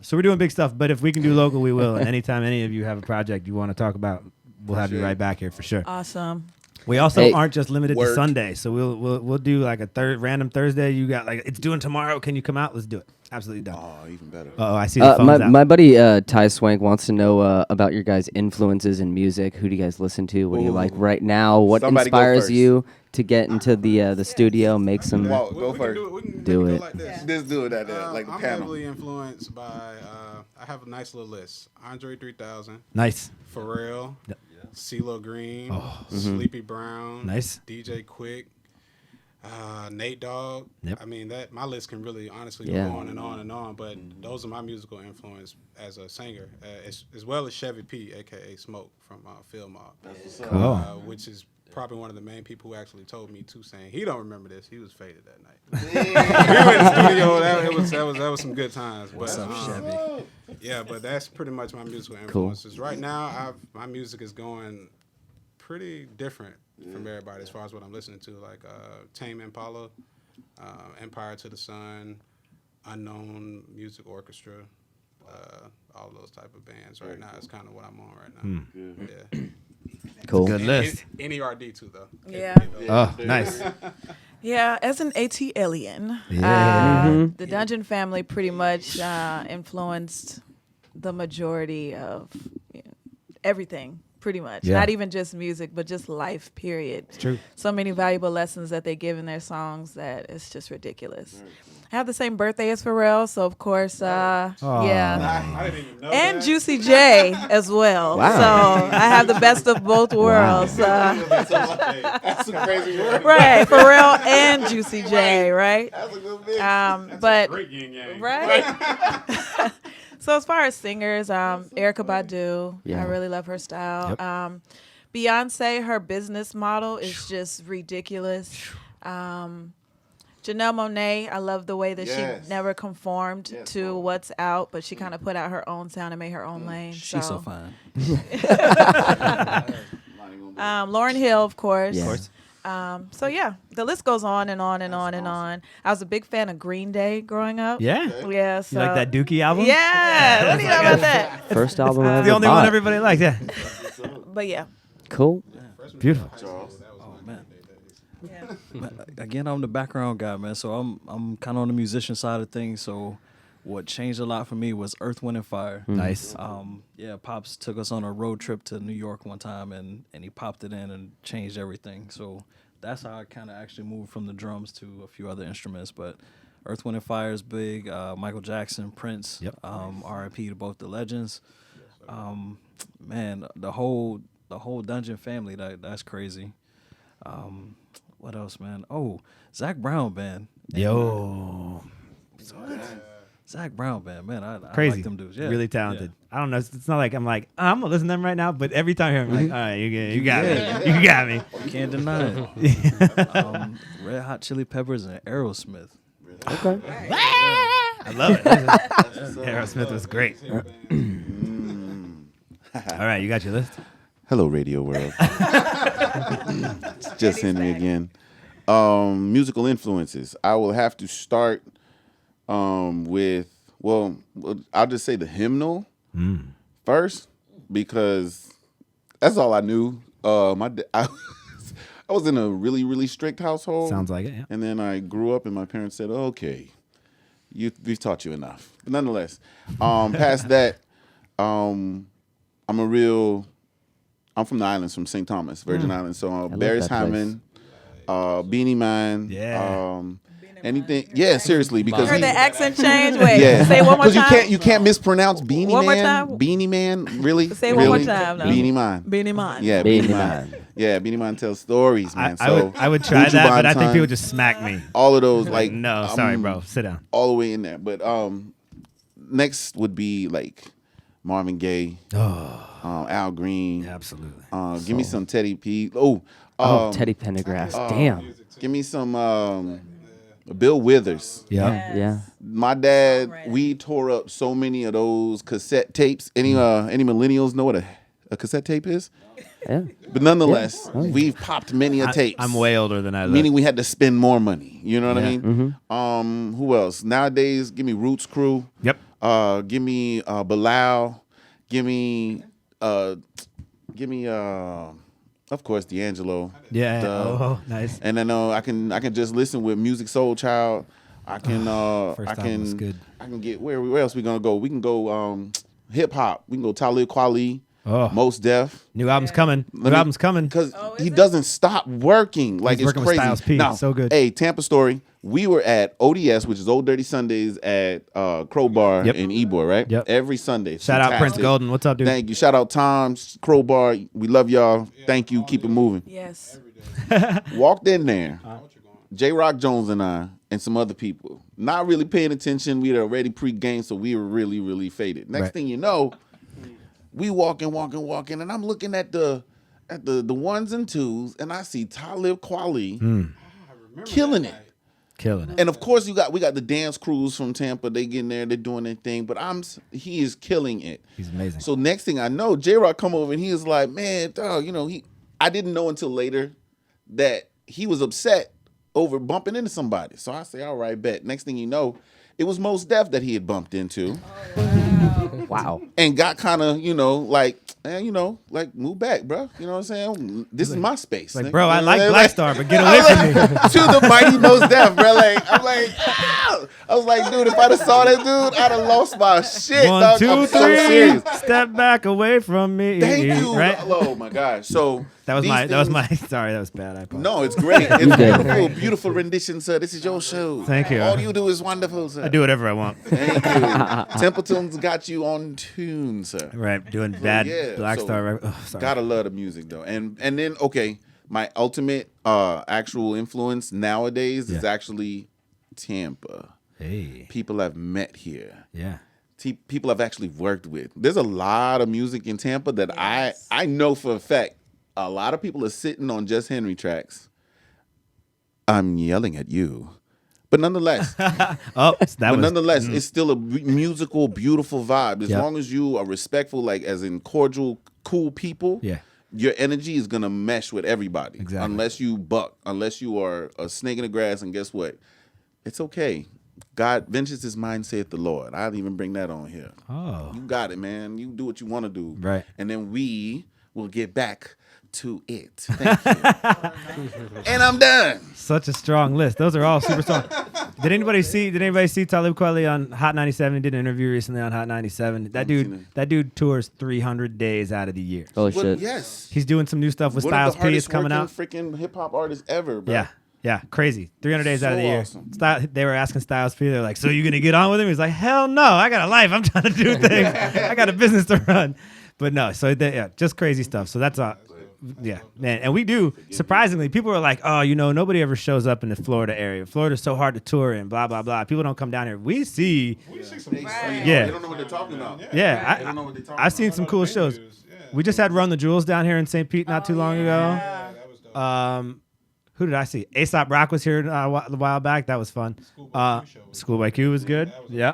So we're doing big stuff. But if we can do local, we will. And anytime any of you have a project you want to talk about, we'll have you right back here for sure. Awesome. We also Hey. aren't just limited to Work. Sunday, so we'll do like a random Thursday. You got like it's doing tomorrow. Can you come out? Let's do it. Absolutely done. Oh, even better. Oh, I see the phones out. My buddy Ty Swank wants to know about your guys' influences in music. Who do you guys listen to? What do you like right now? What Somebody go inspires first. you to get into the studio, make some? Well, go We can first. do it. We can Do make it. Like this. Just do it like that, like the I'm panel. heavily influenced by. I have a nice little list. Andre 3000, Nice. Pharrell, Yep. CeeLo Green, Mm-hmm. Sleepy Brown, Nice. DJ Quick, Nate Dogg. Yep. I mean that my list can really honestly Yeah. go on and on and on. But those are my musical influence as a singer, as well as Chevy P, aka Smoke from Field Mob, Cool. which is probably one of the main people who actually told me to sing. He don't remember this. He was faded that night. We were in the studio. That was some good times. But, yeah, but that's pretty much my musical influences. Right now, my music is going pretty different from everybody as far as what I'm listening to. Like Tame Impala, Empire to the Sun, Unknown Music Orchestra, all those type of bands. Right now, it's kind of what I'm on right now. Yeah. Cool. Good list. NERD too, though. Yeah. Oh, nice. Yeah, as an ATLian, Yeah. the Dungeon family pretty much influenced the majority of everything, pretty much. Yeah. Not even just music, but just life, period. It's true. So many valuable lessons that they give in their songs that it's just ridiculous. I have the same birthday as Pharrell, so of course, yeah. I didn't even know And that. Juicy J as well. Wow. So I have the best of both worlds. That's a crazy word. Right, Pharrell and Juicy J, right? That's a good mix. But Great yin yang. right. So as far as singers, Erykah Badu, Yeah. I really love her style. Yep. Beyonce, her business model is just ridiculous. Janelle Monáe, I love the way that Yes. she never conformed Yes, to Lord. what's out, but she kind of put out her own sound and made her own lane. She's so fine. Lauryn Hill, of course. Yeah. Of course. So yeah, the list goes on and on and on and on. I was a big fan of Green Day growing up. Yeah. Yeah. So, You like that Dookie album? Yeah. What do you know about that? First album I It's ever the only one bought. everybody likes. Yeah. But yeah. Cool. Beautiful. Oh man. Again, I'm the background guy, man. So I'm kind of on the musician side of things. So what changed a lot for me was Earth, Wind, and Fire. Nice. Yeah, Pops took us on a road trip to New York one time, and he popped it in and changed everything. So that's how I kind of actually moved from the drums to a few other instruments. But Earth, Wind, and Fire is big. Michael Jackson, Prince, Yep. R.I.P. to both the legends. Man, the whole Dungeon family, that's crazy. What else, man? Oh, Zach Brown band. Yo. Zach Brown band, man. I Crazy. like them dudes. Yeah. Really talented. I don't know. It's not like I'm like, I'm going to listen to them right now, but every time I hear them, I'm like, all right, you got me. You got me. You can't deny it. Red Hot Chili Peppers and Aerosmith. Okay. I love it. Aerosmith was great. All right, you got your list? Hello, Radio World. It's just Henry again. Musical influences. I will have to start with, well, I'll just say the hymnal first, because that's all I knew. I was in a really, really strict household. Sounds like it, yeah. And then I grew up and my parents said, okay, we've taught you enough. But nonetheless, past that, I'm from the islands, from St. Thomas, Virgin Islands. So Barry's that place. Hyman, Beanie Man, Yeah. Anything? Yeah, seriously, because You heard the accent change? Wait, yeah. say it one more time. Because you can't mispronounce Beanie One more Man. time. Beanie Man, really? Say it really? one more time. No. Beanie Man. Beanie Man. Yeah, Beanie Beanie Man. Man. Yeah, Beanie Man tells stories, man. I would try Gucci that, but I Bonton, think people just smack me. all of those, like No, sorry, bro. Sit down. all the way in there. But next would be like Marvin Gaye, Al Green. Absolutely. Give me some Teddy P. Teddy Pendergrass. Damn. Give me some Bill Withers. Yeah. Yeah. My dad, we tore up so many of those cassette tapes. Any millennials know what a cassette tape is? Yeah. But nonetheless, we've popped many a tapes. I'm way older than I look. Meaning we had to spend more money. You know what I mean? Mm-hmm. Who else? Nowadays, give me Roots Crew. Yep. Give me Bilal. Give me of course D'Angelo. Yeah. Oh, nice. And then I can just listen with Music Soul Child. I can First album was good. I can get where else we gonna go? We can go hip hop. We can go Talib Kweli. Oh. Most Def. New album's coming. Album's coming. Because he doesn't stop working. Like He's it's working with crazy. Styles P. Now, So good. Hey, Tampa story. We were at ODS, which is Old Dirty Sundays at Crowbar Yep. in Ybor, right? Yep. Every Sunday. Shout out Prince Fantastic. Golden. What's up, dude? Thank you. Shout out Tom's Crowbar. We love y'all. Thank you. Keep it moving. Yes. Walked in there. J. Rock Jones and I and some other people. Not really paying attention. We had already pre-game, so we were really, really faded. Next Right. thing you know, we walking, and I'm looking at the ones and twos, and I see Talib Kweli killing it. Killing it. And of course, we got the dance crews from Tampa. They get in there, they're doing their thing. But he is killing it. He's amazing. So next thing I know, J Rock come over and he is like, man, dog, I didn't know until later that he was upset over bumping into somebody. So I say, all right, bet. Next thing you know, it was Mos Def that he had bumped into. Wow. And got kind of, like move back, bro. You know what I'm saying? This is my space. Like, nigga. bro, I You know like what I'm Black saying? Star, but get away from me. To the mighty Mos Def, bro. I'm like, ah! I was like, dude, if I'd have saw that dude, I'd have lost my shit. One, dog. two, I'm so three. serious. Step back away from me. Thank you. Right? Oh my gosh. So That was these my. things- Sorry, that was bad. I apologize. No, it's great. It's beautiful, beautiful rendition, sir. This is your show. Thank you. All you do is wonderful, sir. I do whatever I want. Thank you. Templeton's got you on tune, sir. Right, doing bad Yeah, Black so Star. Right? Oh, sorry. Gotta love the music though, and then okay, my ultimate actual influence nowadays is actually Tampa. Hey, people I've met here. Yeah. People I've actually worked with. There's a lot of music in Tampa that I know for a fact. A lot of people are sitting on Just Henry tracks. I'm yelling at you. But nonetheless, it's still a musical, beautiful vibe. As long as you are respectful, like as in cordial, cool people, your energy is gonna mesh with everybody. Exactly. Unless you buck, unless you are a snake in the grass, and guess what? It's okay. God, vengeance is mine, saith the Lord. I'll even bring that on here. Oh. You got it, man. You do what you want to do. Right. And then we will get back to it. Thank you. And I'm done. Such a strong list. Those are all super strong. Did anybody see Talib Kweli on Hot 97? He did an interview recently on Hot 97. That dude tours 300 days out of the year. Holy shit. Yes. He's doing some new stuff with One Styles of the P. It's coming out. freaking hip hop artists ever, bro. Yeah, crazy. 300 days out of the year. awesome. They were asking Styles P. They're like, "So you gonna get on with him?" He's like, "Hell no! I got a life. I'm trying to do things. I got a business to run." But no, so just crazy stuff. So that's man. And we do, surprisingly, people are like, "Oh, nobody ever shows up in the Florida area. Florida's so hard to tour in. Blah blah blah. People don't come down here. We see some yeah. They don't know what they're talking about. Yeah, They don't know what they're talking I've seen some cool shows. We just had Run the Jewels down here in St. Pete not too long ago. Who did I see? A$AP Rock was here a while back. That was fun. Schoolboy Q was good. Yeah.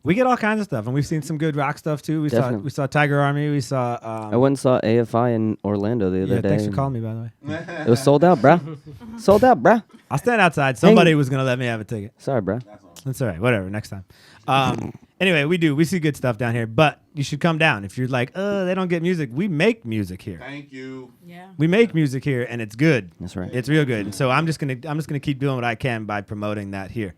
We get all kinds of stuff, and we've seen some good rock stuff too. We saw Tiger Army. We saw. I went and saw AFI in Orlando the other day. Thanks for calling me, by the way. It was sold out, bro. Sold out, bro. I'll stand outside. Somebody was gonna let me have a ticket. Sorry, bro. That's all right. Whatever. Next time. Anyway, we see good stuff down here, but you should come down if you're like, they don't get music. We make music here. Thank you. Yeah. We make music here, and it's good. That's right. It's real good. And so I'm just gonna keep doing what I can by promoting that here.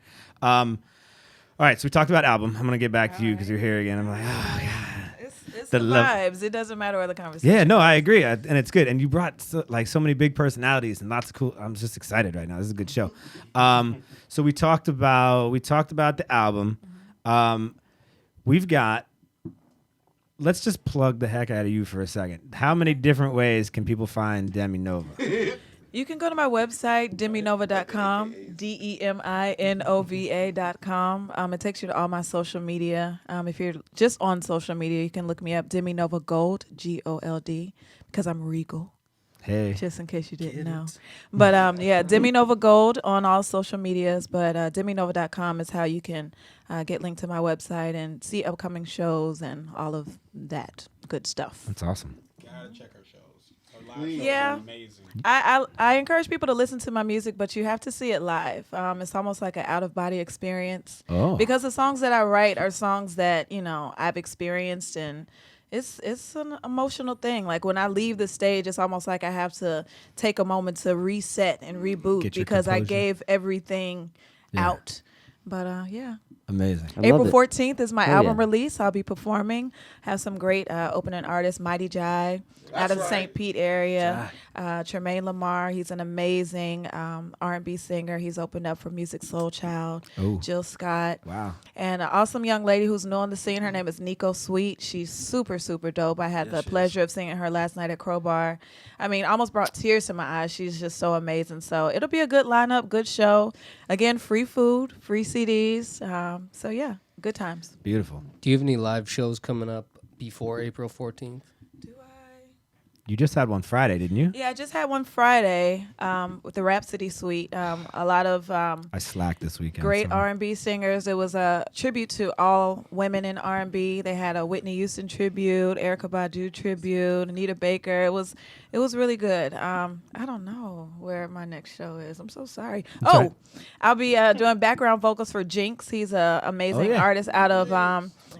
All right, so we talked about album. I'm gonna get back to you because you're here again. I'm like, oh god. It's the vibes. It doesn't matter where the conversation. Yeah, no, I agree, and it's good. And you brought so many big personalities and lots of cool. I'm just excited right now. This is a good show. So we talked about the album. We've got. Let's just plug the heck out of you for a second. How many different ways can people find Demi Nova? You can go to my website, deminova.com, DEMINOVA.com. It takes you to all my social media. If you're just on social media, you can look me up, Demi Nova Gold, GOLD, because I'm regal. Hey. Just in case you didn't know. But yeah, Demi Nova Gold on all social medias. But deminova.com is how you can get linked to my website and see upcoming shows and all of that good stuff. That's awesome. Gotta check her shows. Her live shows Yeah, are amazing. I encourage people to listen to my music, but you have to see it live. It's almost like an out of body experience. Oh. Because the songs that I write are songs that I've experienced, and it's an emotional thing. Like when I leave the stage, it's almost like I have to take a moment to reset and reboot because I gave everything out. But yeah. Amazing. April 14th is my album release. I'll be performing. Have some great opening artists, Mighty Jai out of the St. Pete area. Tremaine Lamar, he's an amazing R&B singer. He's opened up for Music Soul Child. Ooh. Jill Scott. Wow. And an awesome young lady who's new on the scene. Her name is Nico Sweet. She's super, super dope. I had the pleasure of singing her last night at Crowbar. I mean, almost brought tears to my eyes. She's just so amazing. So it'll be a good lineup, good show. Again, free food, free CDs. So yeah, good times. Beautiful. Do you have any live shows coming up before April 14th? You just had one Friday, didn't you? Yeah, I just had one Friday with the Rhapsody Suite. A lot of I slacked this weekend. great R&B singers. It was a tribute to all women in R&B. They had a Whitney Houston tribute, Erykah Badu tribute, Anita Baker. It was really good. I don't know where my next show is. I'm so sorry. I'll be doing background vocals for Jinx. He's an amazing artist out of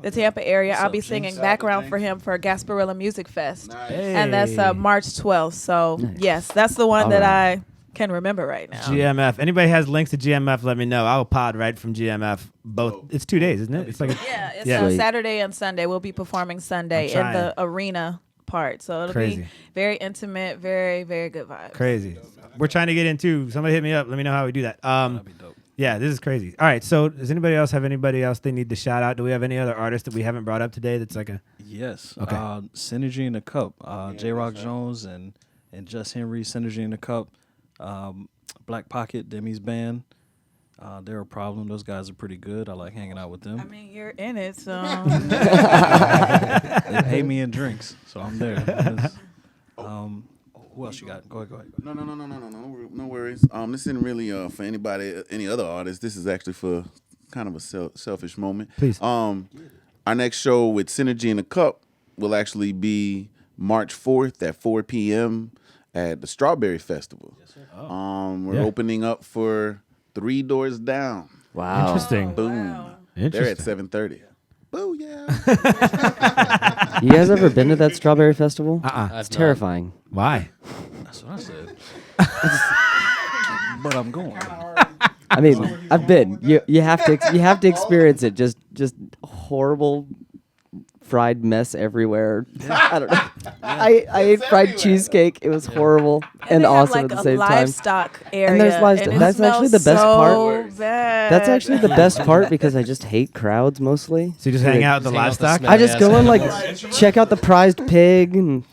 the Tampa area. I'll be singing background for him for Gasparilla Music Fest. Nice. And that's March 12th. So, yes, that's the one that I can remember right now. GMF. Anybody has links to GMF, let me know. I will pod right from GMF. Both. It's 2 days, isn't it? It's like it's Saturday and Sunday. We'll be performing Sunday in the arena part. So it'll be very intimate, very, very good vibes. Crazy. We're trying to get into. Somebody hit me up. Let me know how we do that. That'd be dope. Yeah, this is crazy. All right, so does anybody else have anybody else they need to shout out? Do we have any other artists that we haven't brought up today that's like a... Yes. Okay. Synergy in the Cup. J. Rock Jones and Just Henry, Synergy in the Cup. Black Pocket, Demi's band. They're a problem. Those guys are pretty good. I like hanging out with them. I mean, you're in it, so... They pay me in drinks, so I'm there. Who else you got? Go ahead. No worries. This isn't really for anybody, any other artist. This is actually for kind of a selfish moment. Please. Our next show with Synergy in the Cup will actually be March 4th at 4 p.m. at the Strawberry Festival. Yes, sir. We're opening up for Three Doors Down. Wow. Interesting. Boom. Wow. They're at 7:30. Boo, yeah. You guys ever been to that Strawberry Festival? It's terrifying. Why? That's what I said. But I'm going. I mean, I've been. You have to experience it. Just horrible fried mess everywhere. I don't know. I ate fried cheesecake. It was horrible and awesome at the same time. Livestock area. And there's livestock. And That's actually the best part. Bad. That's actually the best part because I just hate crowds mostly. So you just hang out at the livestock? I just go and like check out the prized pig and.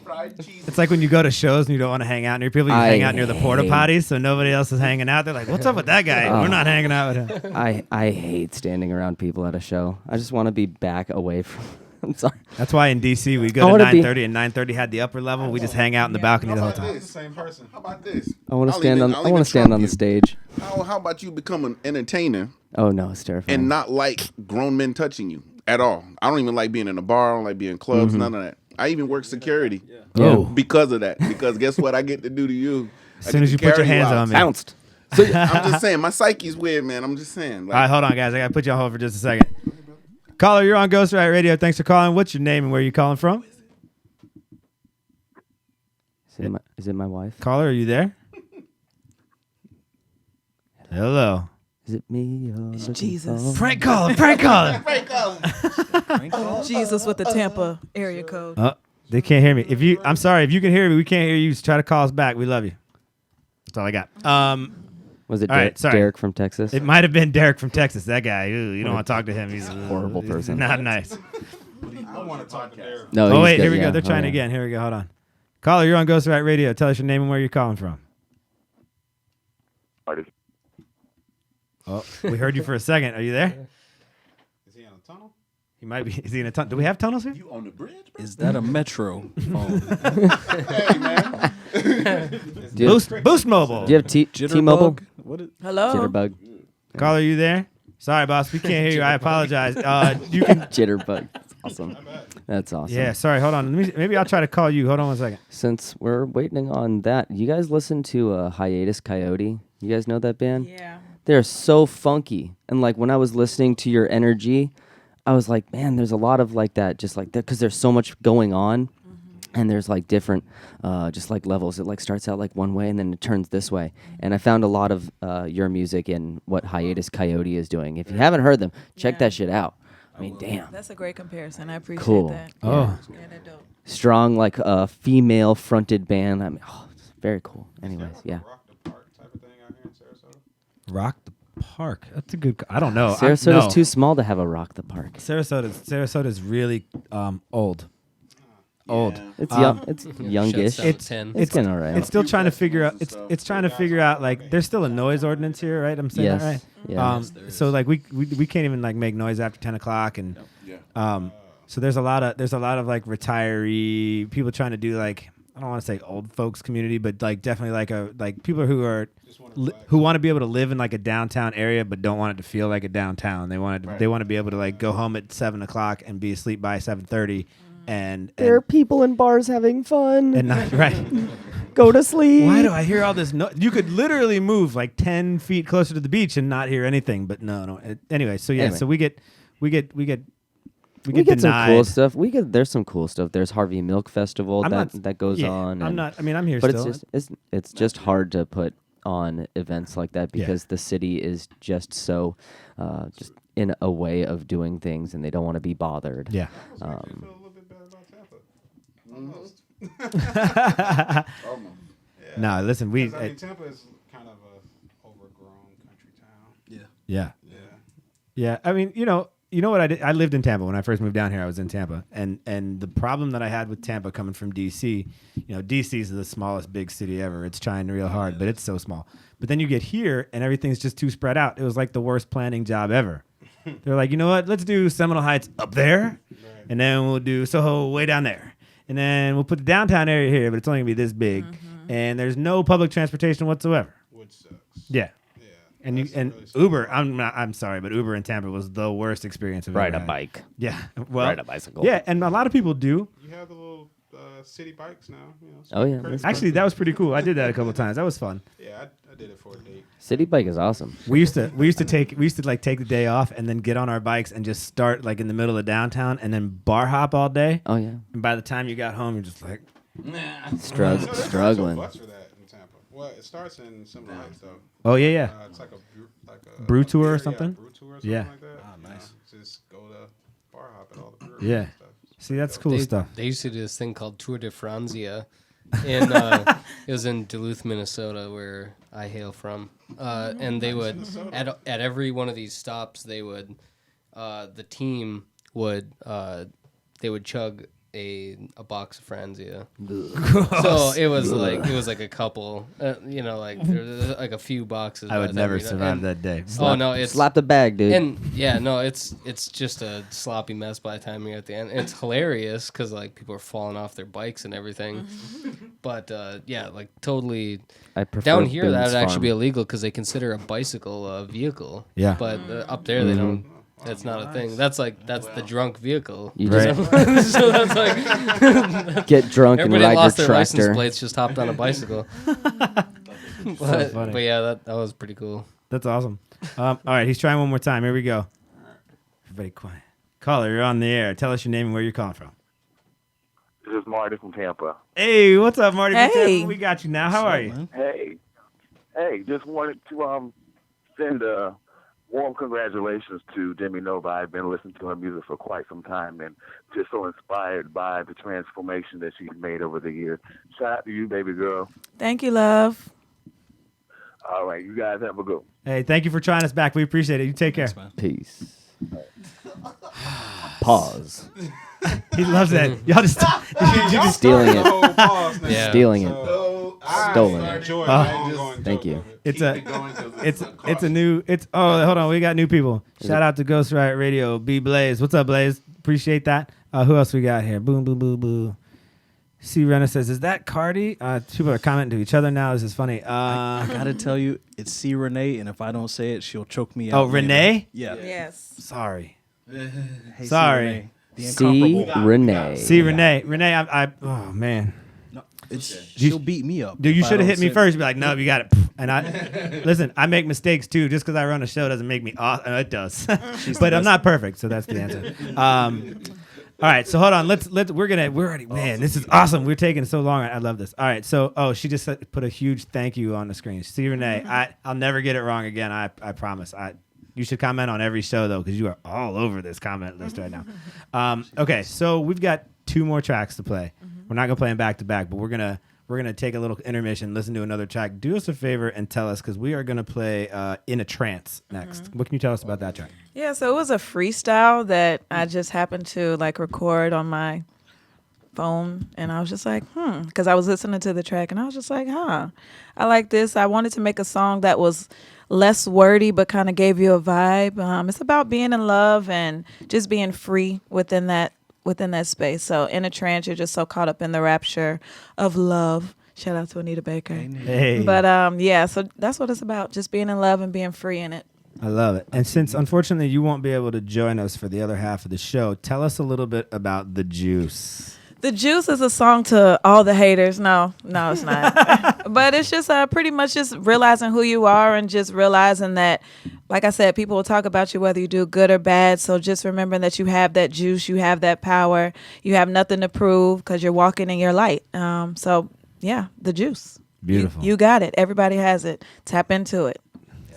It's like when you go to shows and you don't want to hang out near people, you hang out near the porta potties so nobody else is hanging out. They're like, what's up with that guy? We're not hanging out with him. I hate standing around people at a show. I just want to be back away from. I'm sorry. That's why in DC we go to 9:30 and 9:30 had the upper level. We just hang out in the balcony the whole time. Same person. How about this? I want to stand on. I want to stand on the stage. How about you become an entertainer? Oh no, it's terrifying. And not like grown men touching you at all. I don't even like being in a bar. I don't like being in clubs. None of that. I even work security because of that. Because guess what I get to do to you? As soon as you put your hands on me. Bounced. So I'm just saying, my psyche's weird, man. I'm just saying. All right, hold on, guys. I got to put you on hold for just a second. Caller, you're on Ghost Riot Radio. Thanks for calling. What's your name and where are you calling from? Is it my wife? Caller, are you there? Hello. Is it me? It's Jesus. Prank caller. Prank caller. Jesus with the Tampa area code. Oh, they can't hear me. I'm sorry. If you can hear me, we can't hear you. Just try to call us back. We love you. That's all I got. Was it all right, sorry. Derek from Texas? It might have been Derek from Texas. That guy. Ooh, you don't want to talk to him. He's a horrible person. Not nice. I want to talk to Derek. No, oh, wait. good, Here we yeah. go. They're trying again. Here we go. Hold on. Caller, you're on Ghost Right Radio. Tell us your name and where you're calling from. Oh, we heard you for a second. Are you there? Is he in a tunnel? He might be. Is he in a tunnel? Do we have tunnels here? You on the bridge, bro? Is that a metro phone? Hey, man. Boost Mobile. Do you have T-Mobile? What is? Hello. Jitterbug. Caller, you there? Sorry, boss. We can't hear you. I apologize. You can. Jitterbug. That's awesome. That's awesome. Yeah. Sorry. Hold on. Maybe I'll try to call you. Hold on one second. Since we're waiting on that, you guys listen to Hiatus Coyote? You guys know that band? Yeah. They're so funky. And like when I was listening to your energy, I was like, man, there's a lot of like that, just like that, because there's so much going on. And there's like different, just like levels. It like starts out like one way and then it turns this way. And I found a lot of your music in what Hiatus Coyote is doing. If you haven't heard them, check that shit out. I mean, damn. That's a great comparison. I appreciate Cool. that. Oh. Yeah, they're dope. Strong, like female fronted band. I mean, it's very cool. Anyways, yeah. Rock the Park. That's a good. I don't know. Sarasota's too small to have a Rock the Park. Sarasota is really old. Old. It's young. It's youngish. It's getting all right. It's still trying to figure out. It's trying to figure out. Like, there's still a noise ordinance here, right? I'm saying that right. Yeah. So like we can't even like make noise after 10 o'clock, and so there's a lot of like retiree people trying to do like, I don't want to say old folks community, but like definitely like people who are who want to be able to live in like a downtown area but don't want it to feel like a downtown. They want to be able to like go home at 7 o'clock and be asleep by 7:30. And there are people in bars having fun. And not right. Go to sleep. Why do I hear all this? You could literally move like 10 feet closer to the beach and not hear anything. But no. Anyway, so yeah, so we get some denied. cool stuff. There's some cool stuff. There's Harvey Milk Festival that goes on. I'm here but still. It's just hard to put on events like that because the city is just so just in a way of doing things and they don't want to be bothered. Yeah. No, listen, Tampa is kind of a overgrown country town. Yeah. I mean, you know what I did? I lived in Tampa when I first moved down here. I was in Tampa, and the problem that I had with Tampa coming from DC, DC is the smallest big city ever. It's trying real hard, but it's so small. But then you get here, and everything's just too spread out. It was like the worst planning job ever. They're like, you know what? Let's do Seminole Heights up there, and then we'll do Soho way down there. And then we'll put the downtown area here, but it's only going to be this big. And there's no public transportation whatsoever. Which sucks. Yeah. And Uber, I'm sorry, but Uber in Tampa was the worst experience I've ever had. Ride a bike. Yeah. Well, ride a bicycle. Yeah, and a lot of people do. You have the little city bikes now. Oh, yeah. Actually, that was pretty cool. I did that a couple of times. That was fun. Yeah, I did it for a date. City bike is awesome. We used to take the day off and then get on our bikes and just start like in the middle of downtown and then bar hop all day. Oh yeah. And by the time you got home, you're just like struggling. So bus for that in Tampa. Well, it starts in Seminole Heights though. Oh yeah. It's like a brew tour or something. Brew tour or something like that. Oh, nice. Just go to bar hop at all the breweries. Yeah. See, that's cool stuff. They used to do this thing called Tour de Franzia. It was in Duluth, Minnesota, where I hail from. And they would at every one of these stops, they would the team would they would chug a box of Franzia. So it was like a couple, like like a few boxes. I would never survive that day. It's slap the bag, dude. And yeah, no, it's just a sloppy mess by the time you're at the end. It's hilarious because like people are falling off their bikes and everything. But yeah, like totally. I prefer down here that Boone's would actually Farm. be illegal because they consider a bicycle a vehicle. Yeah. But up there they don't. That's not a thing. That's the drunk vehicle. You Right. So that's like Get drunk and everybody ride lost your their license tractor. plates, just hopped on a bicycle. But yeah, that was pretty cool. That's awesome. All right, he's trying one more time. Here we go. Everybody quiet. Caller, you're on the air. Tell us your name and where you're calling from. This is Marty from Tampa. Hey, what's up, Marty? from Hey. Tampa? We got you now. How are you? Hey, just wanted to send warm congratulations to Demi Nova. I've been listening to her music for quite some time and just so inspired by the transformation that she's made over the years. Shout out to you, baby girl. Thank you, love. All right, you guys have a good one. Hey, thank you for trying us back. We appreciate it. You take care. Peace. Pause. He loves that. Y'all just stealing it. Yeah. Stealing it. Stolen. Thank you. It's a new. Hold on. We got new people. Shout out to Ghost Riot Radio. B Blaze. What's up, Blaze? Appreciate that. Who else we got here? Boom, boom, boom, boom. C. Renner says, "Is that Cardi?" People are commenting to each other now. This is funny. I gotta tell you, it's C. Renee, and if I don't say it, she'll choke me out. Oh, Renee? Yeah. Yes. Sorry. Hey, Sorry. C. Renee. C. Renee. Renee. Oh man. She'll beat me up. Dude, you if I should have don't hit me say first. Be like, no, you got it. And listen. I make mistakes too. Just because I run a show doesn't make me awesome. It does, but I'm not perfect. So that's the answer. All right, so hold on. We're already, man, this is awesome. We're taking so long. I love this. All right, so she just put a huge thank you on the screen. See, Renee, I'll never get it wrong again. I promise. You should comment on every show though, because you are all over this comment list right now. Okay, so we've got 2 more tracks to play. We're not gonna play them back to back, but we're gonna take a little intermission, listen to another track. Do us a favor and tell us, because we are gonna play In a Trance next. What can you tell us about that track? Yeah, so it was a freestyle that I just happened to record on my phone, and I was just like, because I was listening to the track, and I was just like, I like this. I wanted to make a song that was less wordy, but kind of gave you a vibe. It's about being in love and just being free within that space. So in a trance, you're just so caught up in the rapture of love. Shout out to Anita Baker. Hey. But so that's what it's about, just being in love and being free in it. I love it. And since, unfortunately, you won't be able to join us for the other half of the show, tell us a little bit about The Juice. The Juice is a song to all the haters. No, it's not. But it's just pretty much just realizing who you are and just realizing that, like I said, people will talk about you whether you do good or bad. So just remembering that you have that juice, you have that power, you have nothing to prove because you're walking in your light. So, yeah, The Juice. Beautiful. You got it. Everybody has it. Tap into it.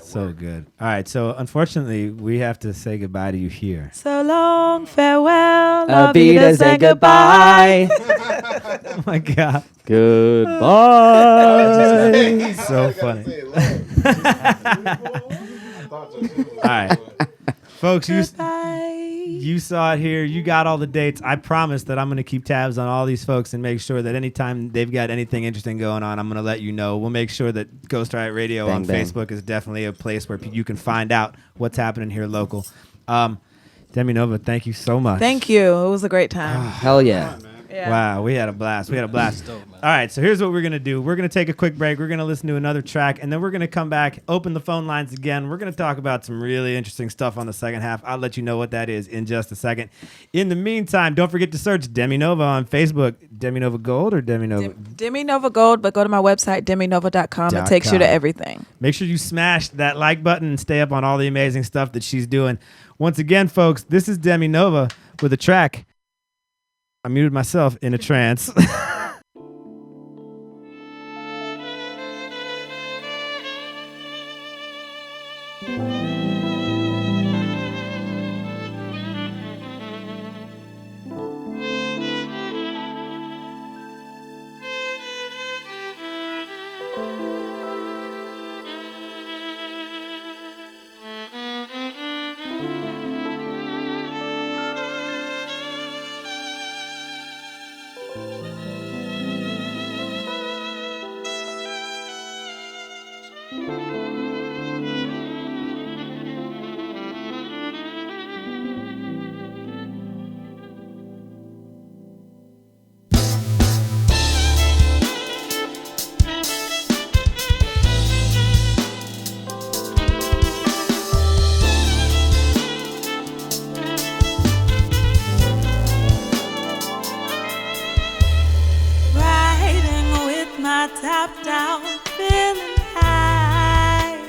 So good. All right. So unfortunately, we have to say goodbye to you here. So long, farewell. Avita, say goodbye. Oh my God. Goodbye. So funny. All right. Folks, you saw it here. You got all the dates. I promise that I'm going to keep tabs on all these folks and make sure that anytime they've got anything interesting going on, I'm going to let you know. We'll make sure that Ghost Riot Radio on Facebook is definitely a place where you can find out what's happening here local. Demi Nova, thank you so much. Thank you. It was a great time. Hell yeah. Yeah. Wow, we had a blast. All right, so here's what we're going to do. We're going to take a quick break. We're going to listen to another track, and then we're going to come back, open the phone lines again. We're going to talk about some really interesting stuff on the second half. I'll let you know what that is in just a second. In the meantime, don't forget to search Demi Nova on Facebook. Demi Nova Gold or Demi Nova? Demi Nova Gold, but go to my website, deminova.com. It takes you to everything. Make sure you smash that like button and stay up on all the amazing stuff that she's doing. Once again, folks, this is Demi Nova with a track. I muted myself in a trance. Riding with my top down, feeling high.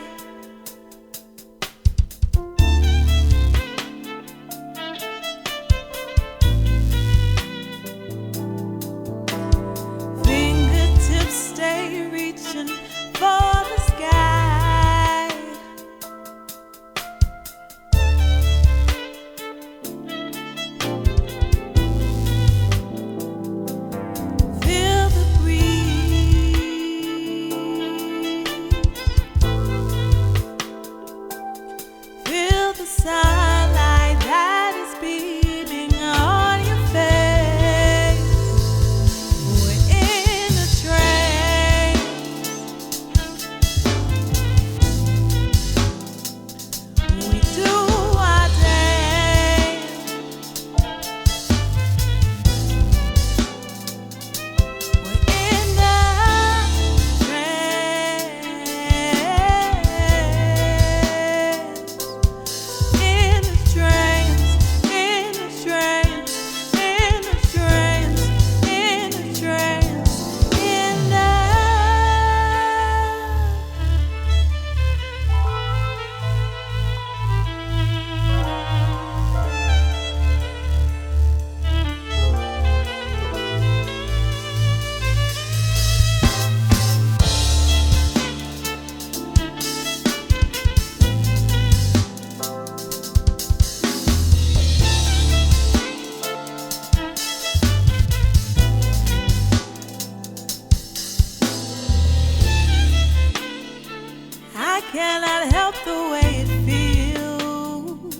cannot help the way it feels.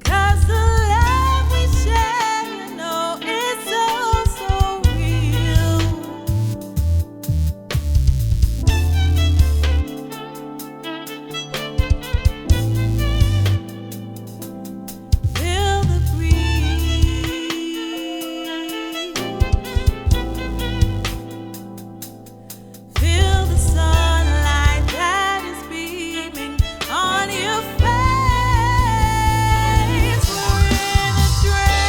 'Cause the love we share, you know, is so, so real. Feel the breeze. Feel the sunlight that is beaming on your face. We're in a trance.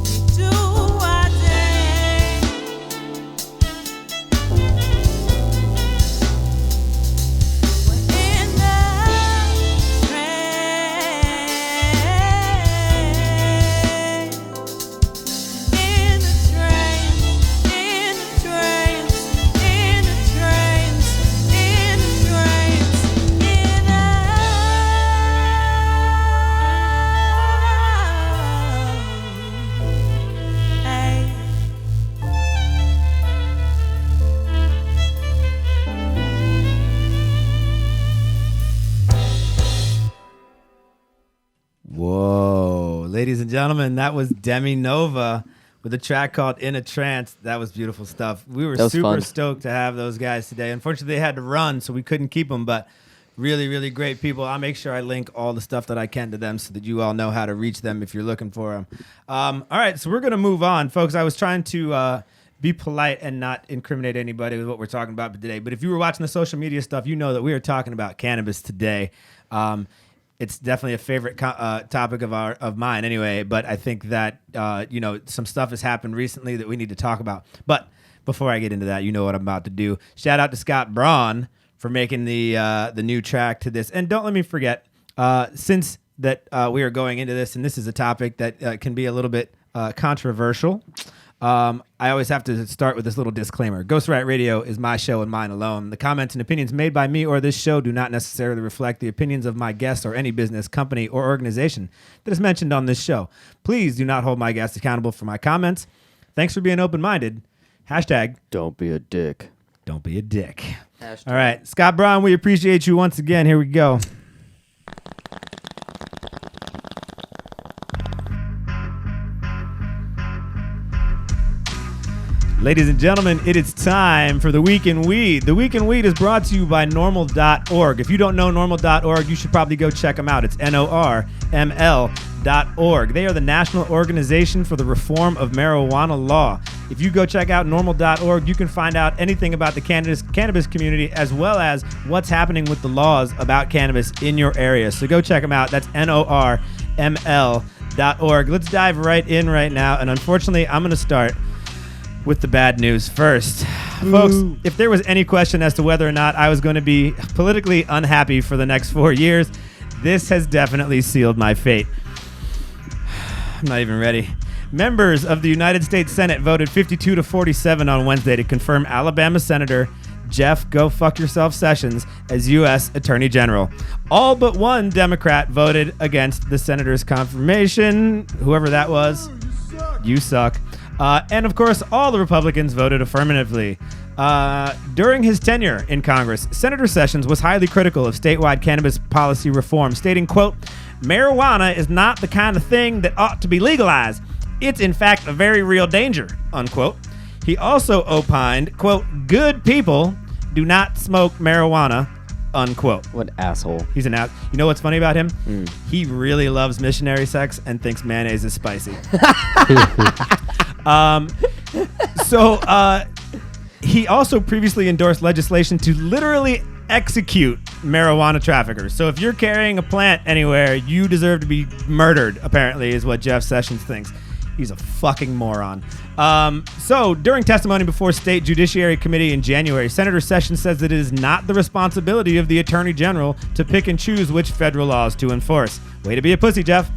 We do our thing. We're in the Whoa, ladies and gentlemen, that was Demi Nova with a track called In a Trance. That was beautiful stuff. We were That was super fun. stoked to have those guys today. Unfortunately, they had to run, so we couldn't keep them, but really, really great people. I'll make sure I link all the stuff that I can to them so that you all know how to reach them if you're looking for them. All right, so we're going to move on. Folks, I was trying to be polite and not incriminate anybody with what we're talking about today, but if you were watching the social media stuff, you know that we are talking about cannabis today. It's definitely a favorite topic of mine anyway, but I think that, some stuff has happened recently that we need to talk about. But before I get into that, you know what I'm about to do. Shout out to Scott Braun for making the new track to this. And don't let me forget, since that we are going into this, and this is a topic that can be a little bit controversial, I always have to start with this little disclaimer. Ghost Riot Radio is my show and mine alone. The comments and opinions made by me or this show do not necessarily reflect the opinions of my guests or any business, company, or organization that is mentioned on this show. Please do not hold my guests accountable for my comments. Thanks for being open-minded. Hashtag Don't be a dick. Don't be a dick. Hashtag. All right, Scott Braun, we appreciate you once again. Here we go. Ladies and gentlemen, it is time for The Week in Weed. The Week in Weed is brought to you by normal.org. If you don't know normal.org, you should probably go check them out. It's NORML.org. They are the National Organization for the Reform of Marijuana Law. If you go check out normal.org, you can find out anything about the cannabis community as well as what's happening with the laws about cannabis in your area. So go check them out. That's NORML.org. Let's dive right in right now. And unfortunately, I'm going to start with the bad news first. Folks, if there was any question as to whether or not I was going to be politically unhappy for the next 4 years, this has definitely sealed my fate. I'm not even ready. Members of the United States Senate voted 52-47 on Wednesday to confirm Alabama Senator Jeff Go Fuck Yourself Sessions as U.S. Attorney General. All but one Democrat voted against the senator's confirmation. Whoever that was, you suck. And of course, all the Republicans voted affirmatively. During his tenure in Congress, Senator Sessions was highly critical of statewide cannabis policy reform, stating, quote, "Marijuana is not the kind of thing that ought to be legalized. It's in fact a very real danger," unquote. He also opined, quote, "Good people do not smoke marijuana," unquote. What asshole. He's an ass. You know what's funny about him? He really loves missionary sex and thinks mayonnaise is spicy. He also previously endorsed legislation to literally execute marijuana traffickers. So if you're carrying a plant anywhere, you deserve to be murdered, apparently, is what Jeff Sessions thinks. He's a fucking moron. So during testimony before State Judiciary Committee in January, Senator Sessions says that it is not the responsibility of the Attorney General to pick and choose which federal laws to enforce. Way to be a pussy, Jeff.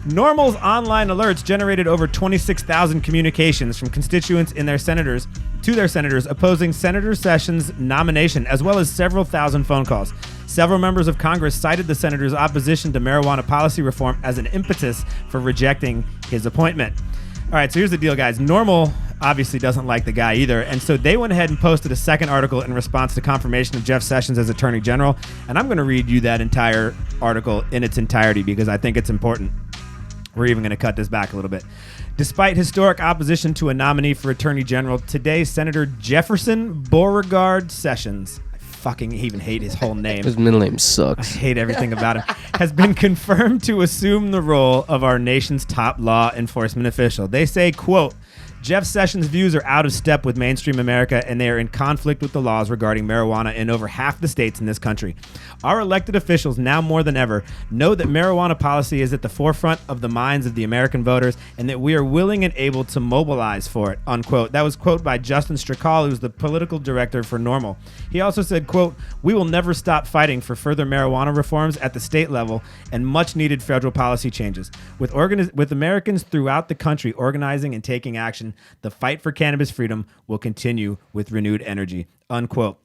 Normal's online alerts generated over 26,000 communications from constituents to their senators opposing Senator Sessions' nomination, as well as several thousand phone calls. Several members of Congress cited the senator's opposition to marijuana policy reform as an impetus for rejecting his appointment. All right, so here's the deal, guys. Normal obviously doesn't like the guy either, and so they went ahead and posted a second article in response to confirmation of Jeff Sessions as Attorney General, and I'm going to read you that entire article in its entirety because I think it's important. We're even going to cut this back a little bit. Despite historic opposition to a nominee for Attorney General, today Senator Jefferson Beauregard Sessions, I fucking even hate his whole name. His middle name sucks. I hate everything about him. Has been confirmed to assume the role of our nation's top law enforcement official. They say, quote, Jeff Sessions' views are out of step with mainstream America, and they are in conflict with the laws regarding marijuana in over half the states in this country. Our elected officials, now more than ever, know that marijuana policy is at the forefront of the minds of the American voters, and that we are willing and able to mobilize for it, unquote. That was quote by Justin Strickall, who's the political director for NORML. He also said, quote, we will never stop fighting for further marijuana reforms at the state level and much needed federal policy changes. With Americans throughout the country organizing and taking action, the fight for cannabis freedom will continue with renewed energy, unquote.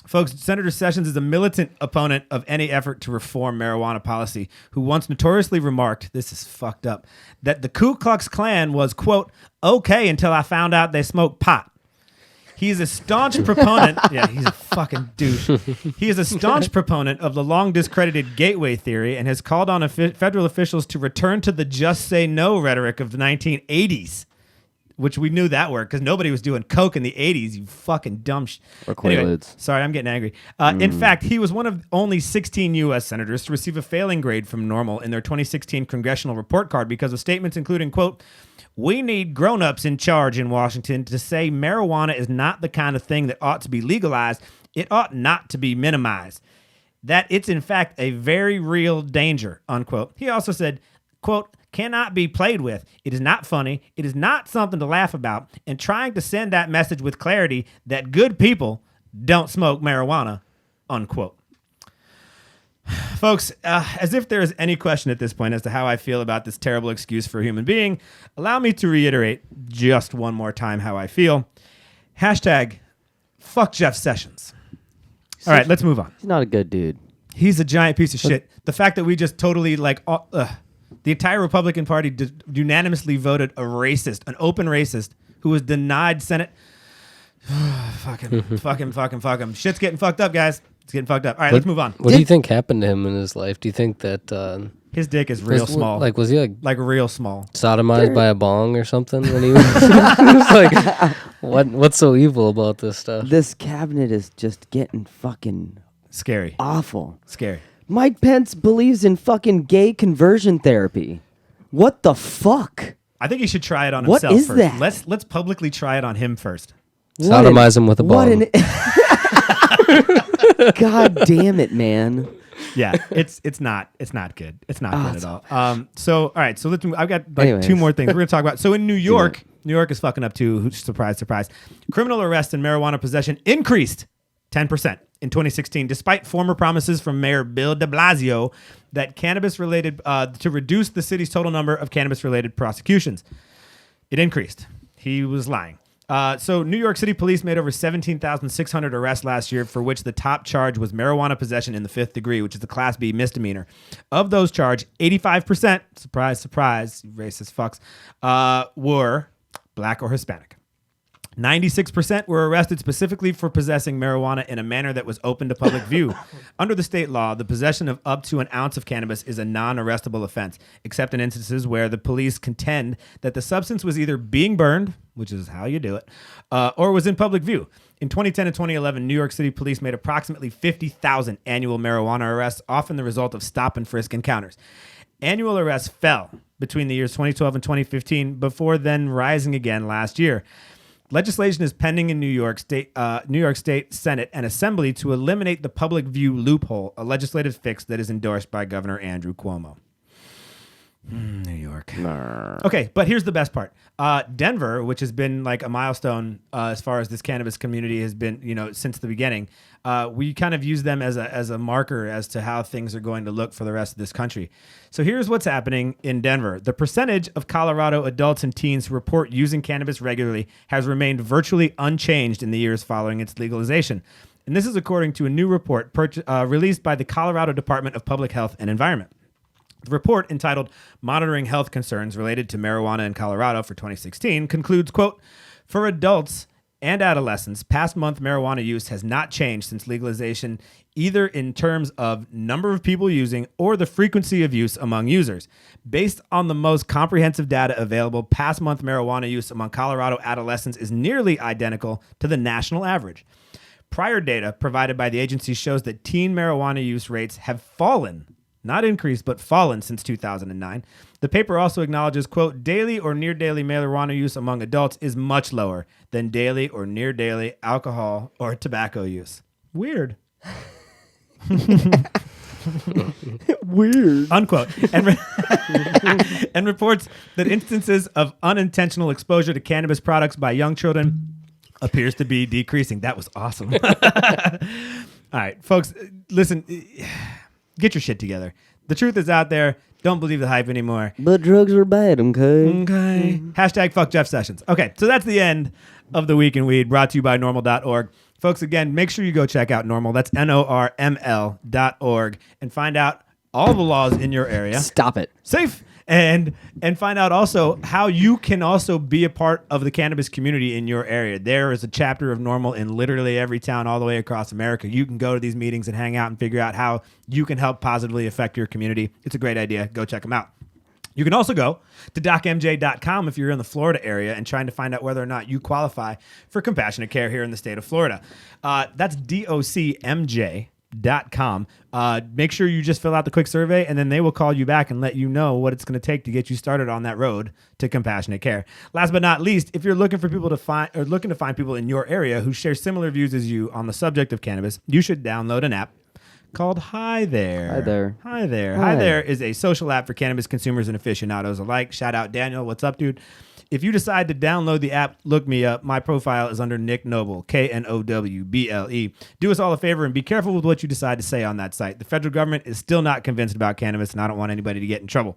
Folks, Senator Sessions is a militant opponent of any effort to reform marijuana policy, who once notoriously remarked, this is fucked up, that the Ku Klux Klan was, quote, okay until I found out they smoked pot. He's a staunch proponent. Yeah, he's a fucking douche. He is a staunch proponent of the long discredited gateway theory and has called on federal officials to return to the just say no rhetoric of the 1980s. Which we knew that worked because nobody was doing coke in the 80s, you fucking dumb Or Quaaludes. Anyway, sorry, I'm getting angry. In fact, he was one of only 16 U.S. senators to receive a failing grade from NORML in their 2016 congressional report card because of statements including, quote, we need grown-ups in charge in Washington to say marijuana is not the kind of thing that ought to be legalized. It ought not to be minimized. That it's, in fact, a very real danger, unquote. He also said, quote, cannot be played with. It is not funny. It is not something to laugh about. And trying to send that message with clarity that good people don't smoke marijuana, unquote. Folks, as if there is any question at this point as to how I feel about this terrible excuse for a human being, allow me to reiterate just one more time how I feel. Hashtag fuck Jeff Sessions. All right, let's move on. He's not a good dude. He's a giant piece of shit. The fact that we just totally the entire Republican Party unanimously voted a racist, an open racist, who was denied Senate. Fuck him. Shit's getting fucked up, guys. It's getting fucked up. All right, let's move on. What do you think happened to him in his life? Do you think that his dick is real small? Like, was he like real small? Sodomized by a bong or something when he was like, what's so evil about this stuff? This cabinet is just getting fucking scary, awful, scary. Mike Pence believes in fucking gay conversion therapy. What the fuck? I think he should try it on himself What is first. that? Let's publicly try it on him first. Sodomize him with a bong. God damn it, man. Yeah, it's not good. It's not good at all. So all right, so I've got Anyways. two more things we're gonna talk about. So in New York, New York is fucking up too. Surprise, surprise. Criminal arrests and marijuana possession increased 10% in 2016, despite former promises from Mayor Bill de Blasio that cannabis-related to reduce the city's total number of cannabis-related prosecutions. It increased. He was lying. So New York City police made over 17,600 arrests last year, for which the top charge was marijuana possession in the 5th degree, which is a Class B misdemeanor. Of those charged, 85%, surprise, surprise, you racist fucks, were black or Hispanic. 96% were arrested specifically for possessing marijuana in a manner that was open to public view. Under the state law, the possession of up to an ounce of cannabis is a non-arrestable offense, except in instances where the police contend that the substance was either being burned, which is how you do it, or was in public view. In 2010 and 2011, New York City police made approximately 50,000 annual marijuana arrests, often the result of stop and frisk encounters. Annual arrests fell between the years 2012 and 2015, before then rising again last year. Legislation is pending in New York State Senate and Assembly to eliminate the public view loophole, a legislative fix that is endorsed by Governor Andrew Cuomo. New York. Okay, but here's the best part. Denver, which has been like a milestone as far as this cannabis community has been, since the beginning, we kind of use them as a marker as to how things are going to look for the rest of this country. So here's what's happening in Denver. The percentage of Colorado adults and teens who report using cannabis regularly has remained virtually unchanged in the years following its legalization. And this is according to a new report released by the Colorado Department of Public Health and Environment. The report, entitled Monitoring Health Concerns Related to Marijuana in Colorado for 2016, concludes, quote, for adults and adolescents, past month marijuana use has not changed since legalization, either in terms of number of people using or the frequency of use among users. Based on the most comprehensive data available, past month marijuana use among Colorado adolescents is nearly identical to the national average. Prior data provided by the agency shows that teen marijuana use rates have fallen, not increased, but fallen since 2009. The paper also acknowledges, quote, daily or near daily marijuana use among adults is much lower than daily or near daily alcohol or tobacco use. Weird. Weird. Unquote. And reports that instances of unintentional exposure to cannabis products by young children appears to be decreasing. That was awesome. All right, folks, listen, get your shit together. The truth is out there. Don't believe the hype anymore. But drugs are bad, okay? Okay. Hashtag fuck Jeff Sessions. Okay, so that's the end of the Week in Weed, brought to you by normal.org. Folks, again, make sure you go check out Normal. That's NORML.org, and find out all the laws in your area. Stop it. Safe. And find out also how you can also be a part of the cannabis community in your area. There is a chapter of Normal in literally every town all the way across America. You can go to these meetings and hang out and figure out how you can help positively affect your community. It's a great idea. Go check them out. You can also go to docmj.com if you're in the Florida area and trying to find out whether or not you qualify for compassionate care here in the state of Florida. That's docmj.com. Make sure you just fill out the quick survey, and then they will call you back and let you know what it's going to take to get you started on that road to compassionate care. Last but not least, if you're looking for people to find people in your area who share similar views as you on the subject of cannabis, you should download an app called Hi There. Hi There. Hi There. Hi. Hi There is a social app for cannabis consumers and aficionados alike. Shout out Daniel. What's up, dude? If you decide to download the app, look me up. My profile is under Nick Noble, Knowble. Do us all a favor and be careful with what you decide to say on that site. The federal government is still not convinced about cannabis, and I don't want anybody to get in trouble.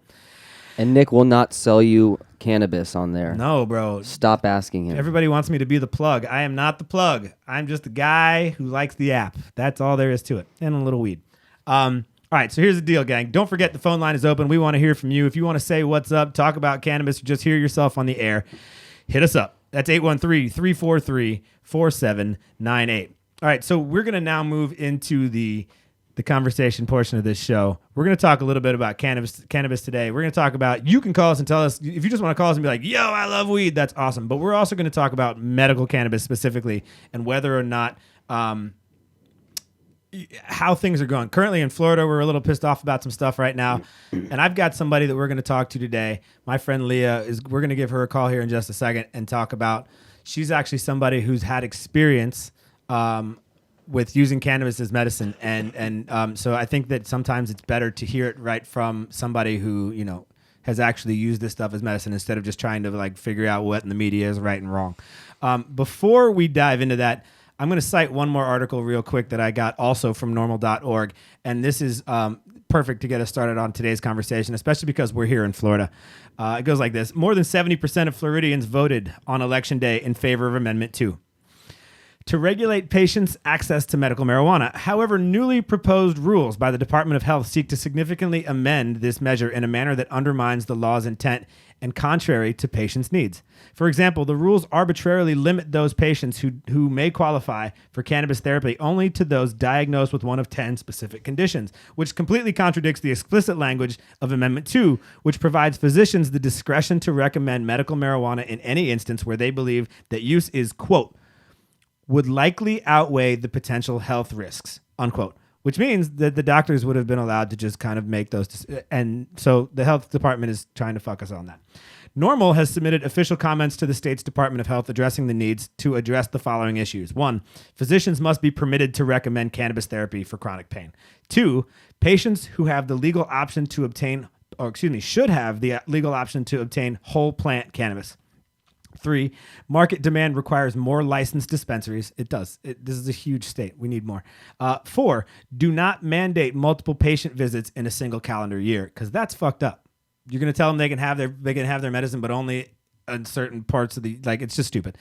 And Nick will not sell you cannabis on there. No, bro. Stop asking him. Everybody wants me to be the plug. I am not the plug. I'm just the guy who likes the app. That's all there is to it. And a little weed. All right, so here's the deal, gang. Don't forget the phone line is open. We want to hear from you. If you want to say what's up, talk about cannabis, or just hear yourself on the air, hit us up. That's 813-343-4798. All right, so we're going to now move into the conversation portion of this show. We're going to talk a little bit about cannabis today. We're going to talk about, you can call us and tell us, if you just want to call us and be like, yo, I love weed, that's awesome. But we're also going to talk about medical cannabis specifically and whether or not how things are going. Currently in Florida, we're a little pissed off about some stuff right now. And I've got somebody that we're going to talk to today. My friend Leah, we're going to give her a call here in just a second and talk about, she's actually somebody who's had experience with using cannabis as medicine. And so I think that sometimes it's better to hear it right from somebody who, you know, has actually used this stuff as medicine instead of just trying to like figure out what in the media is right and wrong. Before we dive into that, I'm going to cite one more article real quick that I got also from normal.org. And this is perfect to get us started on today's conversation, especially because we're here in Florida. It goes like this. More than 70% of Floridians voted on Election Day in favor of Amendment 2 to regulate patients' access to medical marijuana. However, newly proposed rules by the Department of Health seek to significantly amend this measure in a manner that undermines the law's intent and contrary to patients' needs. For example, the rules arbitrarily limit those patients who may qualify for cannabis therapy only to those diagnosed with one of 10 specific conditions, which completely contradicts the explicit language of Amendment 2, which provides physicians the discretion to recommend medical marijuana in any instance where they believe that use is, quote, would likely outweigh the potential health risks, unquote. Which means that the doctors would have been allowed to just kind of make those. And so the health department is trying to fuck us on that. Normal has submitted official comments to the state's Department of Health addressing the needs to address the following issues. 1, physicians must be permitted to recommend cannabis therapy for chronic pain. 2, patients who have the legal option to obtain, should have the legal option to obtain whole plant cannabis. 3, market demand requires more licensed dispensaries. It does. This is a huge state. We need more. 4, do not mandate multiple patient visits in a single calendar year, because that's fucked up. You're going to tell them they can have their medicine, but only in certain parts of the, like, it's just stupid.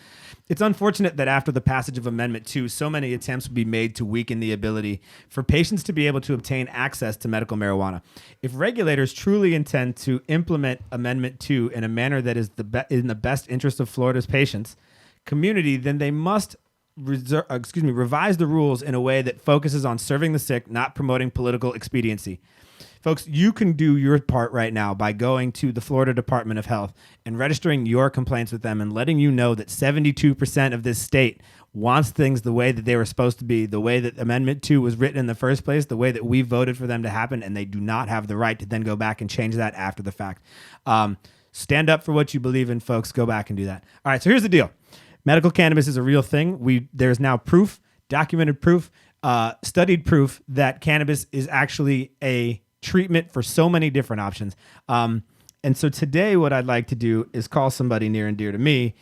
It's unfortunate that after the passage of Amendment 2, so many attempts would be made to weaken the ability for patients to be able to obtain access to medical marijuana. If regulators truly intend to implement Amendment 2 in a manner that is in the best interest of Florida's patients community, then they must revise the rules in a way that focuses on serving the sick, not promoting political expediency. Folks, you can do your part right now by going to the Florida Department of Health and registering your complaints with them and letting you know that 72% of this state wants things the way that they were supposed to be, the way that Amendment 2 was written in the first place, the way that we voted for them to happen, and they do not have the right to then go back and change that after the fact. Stand up for what you believe in, folks. Go back and do that. All right, so here's the deal. Medical cannabis is a real thing. There's now proof, documented proof, studied proof that cannabis is actually a treatment for so many different options. And so today what I'd like to do is call somebody near and dear to me.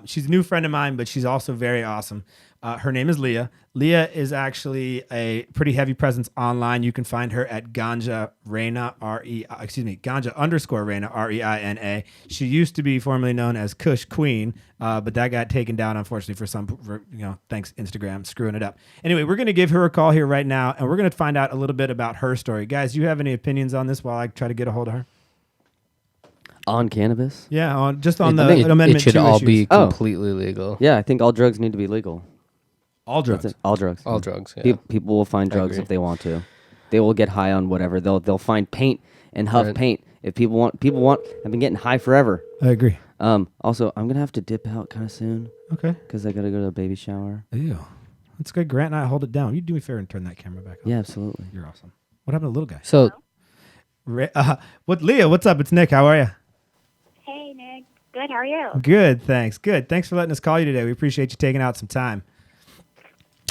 She's a new friend of mine, but she's also very awesome. Her name is Leah. Leah is actually a pretty heavy presence online. You can find her at Ganja Reina, Ganja_Reina, Reina. She used to be formerly known as Kush Queen, but that got taken down, unfortunately, thanks Instagram screwing it up. Anyway, we're going to give her a call here right now, and we're going to find out a little bit about her story. Guys, do you have any opinions on this while I try to get a hold of her? On cannabis? Yeah, on the It Amendment 2 should all issues. be completely legal. Yeah, I think all drugs need to be legal. All drugs. That's it. All drugs. All drugs. Yeah. People will find drugs if they want to. They will get high on whatever. They'll find paint and huff paint. If people want. I've been getting high forever. I agree. Also, I'm gonna have to dip out kind of soon. Okay. Because I gotta go to a baby shower. Ew. That's good. Grant and I hold it down. You do me a favor and turn that camera back on. Yeah, absolutely. You're awesome. What happened to the little guy? So, Leah? What's up? It's Nick. How are you? Hey, Nick. Good. How are you? Good. Thanks. Good. Thanks for letting us call you today. We appreciate you taking out some time.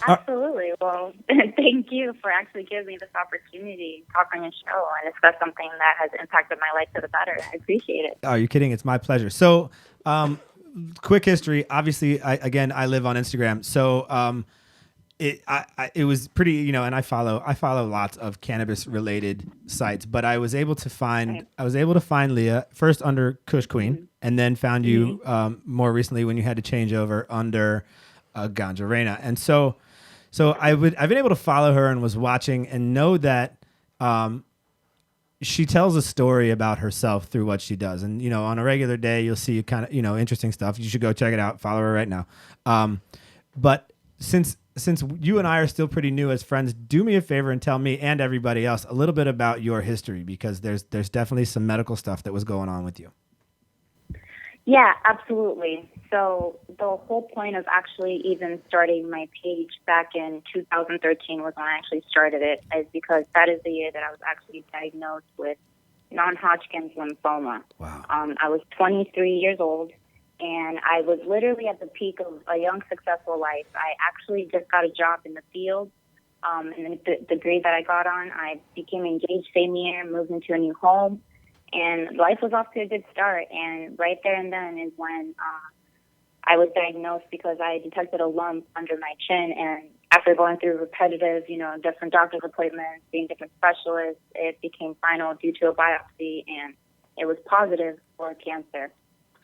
Absolutely. Well, thank you for actually giving me this opportunity to talk on your show and discuss something that has impacted my life for the better. I appreciate it. Oh, you're kidding. It's my pleasure. So, quick history. Obviously, I live on Instagram. So, it was pretty, and I follow lots of cannabis related sites, but I was able to find Leah first under Kush Queen, and then found you more recently when you had to change over under Ganja Reina. And so I've been able to follow her and was watching and know that she tells a story about herself through what she does. And, on a regular day, you'll see kind of, interesting stuff. You should go check it out. Follow her right now. But since you and I are still pretty new as friends, do me a favor and tell me and everybody else a little bit about your history, because there's definitely some medical stuff that was going on with you. Yeah, absolutely. So the whole point of actually even starting my page back in 2013 was when I actually started it, is because that is the year that I was actually diagnosed with non-Hodgkin's lymphoma. Wow. I was 23 years old, and I was literally at the peak of a young, successful life. I actually just got a job in the field, and the degree that I got on, I became engaged same year, moved into a new home, and life was off to a good start. And right there and then is when I was diagnosed, because I detected a lump under my chin. And after going through repetitive, different doctor's appointments, seeing different specialists, it became final due to a biopsy, and it was positive for cancer.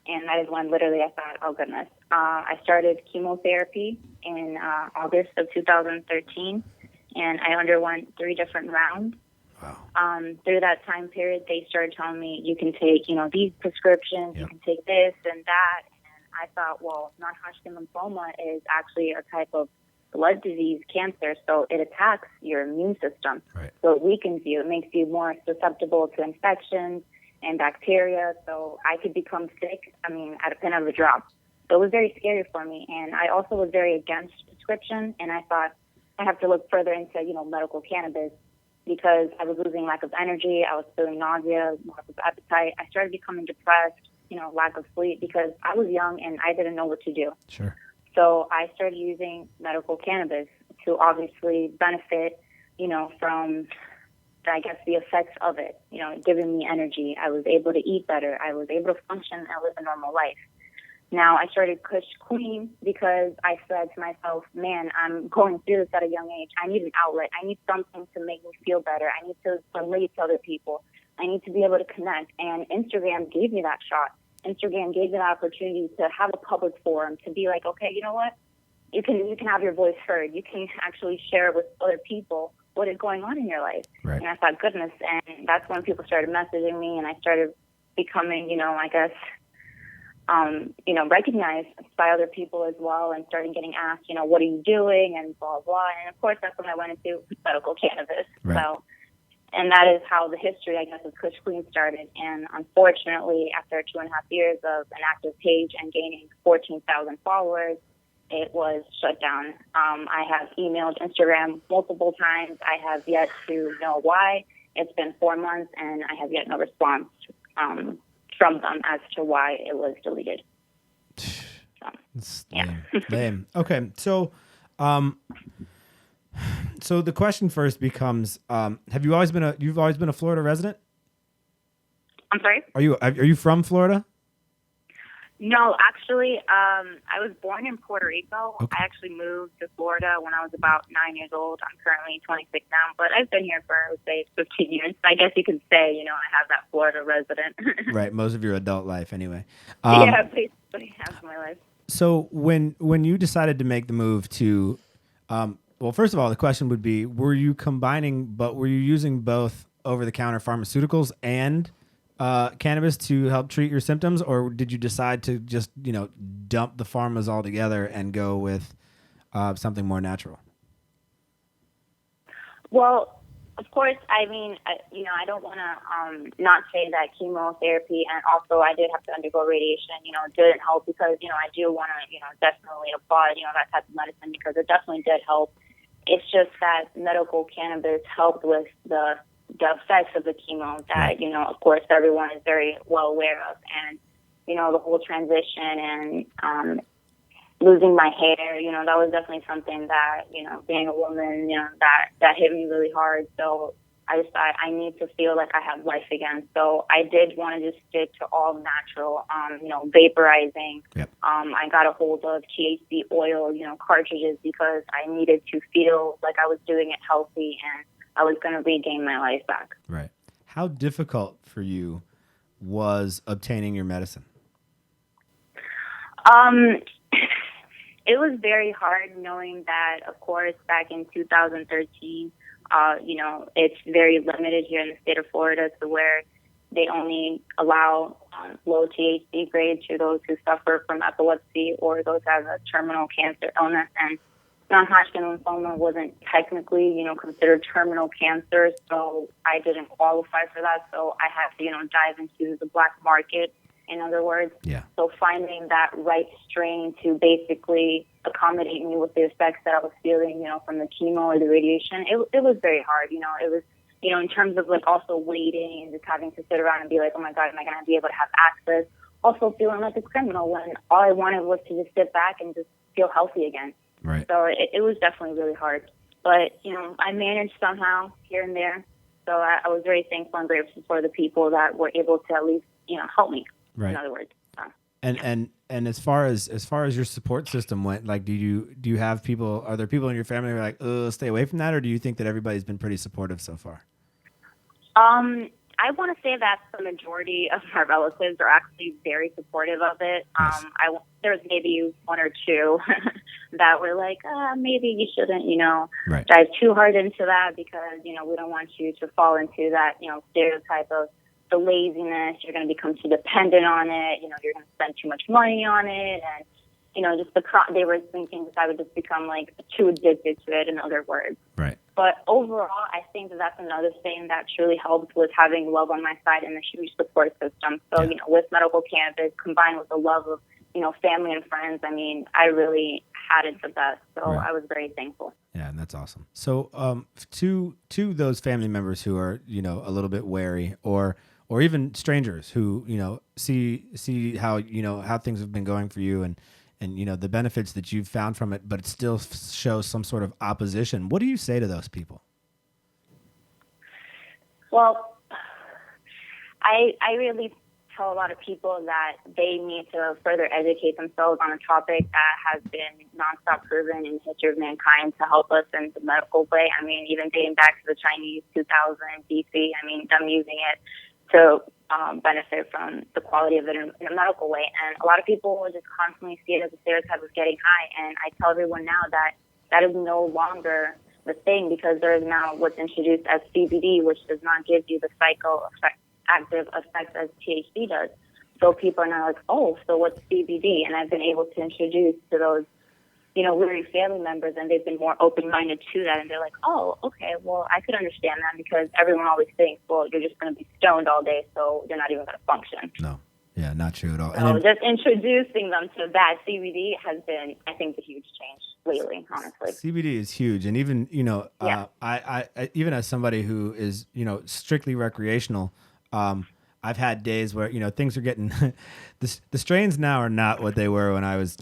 And that is when literally I thought, oh, goodness. I started chemotherapy in August of 2013, and I underwent 3 different rounds. Wow. Through that time period, they started telling me, you can take, these prescriptions, you can take this and that. And I thought, well, non-Hodgkin lymphoma is actually a type of blood disease cancer, so it attacks your immune system. Right. So it weakens you. It makes you more susceptible to infections and bacteria, so I could become sick, at a pin of a drop. So it was very scary for me, and I also was very against prescription, and I thought I have to look further into, medical cannabis, because I was losing lack of energy, I was feeling nausea, lack of appetite. I started becoming depressed, lack of sleep, because I was young and I didn't know what to do. Sure. So I started using medical cannabis to obviously benefit, from the effects of it, giving me energy. I was able to eat better. I was able to function and live a normal life. Now, I started Kush Queen because I said to myself, man, I'm going through this at a young age. I need an outlet. I need something to make me feel better. I need to relate to other people. I need to be able to connect. And Instagram gave me that shot. Instagram gave me the opportunity to have a public forum to be like, okay, you know what? You can have your voice heard. You can actually share with other people what is going on in your life. Right. And I thought, goodness, and that's when people started messaging me, and I started becoming, I guess, recognized by other people as well, and started getting asked, what are you doing, and blah, blah. And of course, that's when I went into medical cannabis. Right. So, and that is how the history, I guess, of Kush Queen started. And unfortunately, after 2.5 years of an active page and gaining 14,000 followers, it was shut down. I have emailed Instagram multiple times. I have yet to know why. It's been 4 months, and I have yet no response from them as to why it was deleted. It's lame. Okay, so the question first becomes: have you always been a Florida resident? I'm sorry? Are you from Florida? No, actually, I was born in Puerto Rico. Okay. I actually moved to Florida when I was about 9 years old. I'm currently 26 now, but I've been here for, I would say, 15 years. I guess you could say, I have that Florida resident. Right, most of your adult life anyway. Yeah, basically half of my life. So when you decided to make the move to, well, first of all, the question would be, were you using both over-the-counter pharmaceuticals and cannabis to help treat your symptoms, or did you decide to just dump the pharmas altogether and go with something more natural? Well, of course, I don't want to not say that chemotherapy, and also I did have to undergo radiation, didn't help, because I do want to definitely applaud that type of medicine, because it definitely did help. It's just that medical cannabis helped with the effects of the chemo that, of course, everyone is very well aware of. And, the whole transition and losing my hair, that was definitely something that, being a woman, that hit me really hard. So I just thought I need to feel like I have life again. So I did want to just stick to all natural, vaporizing. Yep. I got a hold of THC oil, cartridges, because I needed to feel like I was doing it healthy and I was going to regain my life back. Right. How difficult for you was obtaining your medicine? It was very hard, knowing that, of course, back in 2013, it's very limited here in the state of Florida, to where they only allow low THC grade to those who suffer from epilepsy or those who have a terminal cancer illness. And non-Hodgkin lymphoma wasn't technically, considered terminal cancer, so I didn't qualify for that. So I had to, dive into the black market, in other words. Yeah. So finding that right strain to basically accommodate me with the effects that I was feeling, from the chemo or the radiation, it was very hard. It was, in terms of also waiting and just having to sit around and be like, oh my God, am I going to be able to have access? Also feeling like a criminal when all I wanted was to just sit back and just feel healthy again. Right. So it was definitely really hard. But, I managed somehow here and there. So I was very thankful and grateful for the people that were able to at least, help me, right. in other words. And as far as your support system went, do you have people, are there people in your family who are like, stay away from that? Or do you think that everybody's been pretty supportive so far? I want to say that the majority of my relatives are actually very supportive of it. Nice. There was maybe one or two that were like, maybe you shouldn't, right. dive too hard into that, because, we don't want you to fall into that, stereotype of the laziness. You're going to become too dependent on it. You're going to spend too much money on it. And, just they were thinking that I would just become too addicted to it, in other words. Right. But overall, I think that that's another thing that truly helped, with having love on my side and a huge support system. So, Yeah. With medical cannabis combined with the love of, family and friends, I really had it the best. So Right. I was very thankful. Yeah, that's awesome. So, to those family members who are, a little bit wary, or even strangers who, see how, how things have been going for you, and the benefits that you've found from it, but it still shows some sort of opposition. What do you say to those people? Well, I really tell a lot of people that they need to further educate themselves on a topic that has been nonstop proven in the history of mankind to help us in the medical way. Even dating back to the Chinese 2000 BC, them using it to benefit from the quality of it in a medical way. And a lot of people will just constantly see it as a stereotype of getting high. And I tell everyone now that that is no longer the thing, because there is now what's introduced as CBD, which does not give you the psychoactive effects as THC does. So people are now like, oh, so what's CBD? And I've been able to introduce to those, weary family members, and they've been more open-minded to that. And they're like, oh, okay, well, I could understand that, because everyone always thinks, well, you're just going to be stoned all day, so you're not even going to function. No. Yeah, not true at all. So just introducing them to that CBD has been, I think, the huge change lately, honestly. CBD is huge. And even, I even as somebody who is, strictly recreational, I've had days where, things are getting, the strains now are not what they were when I was,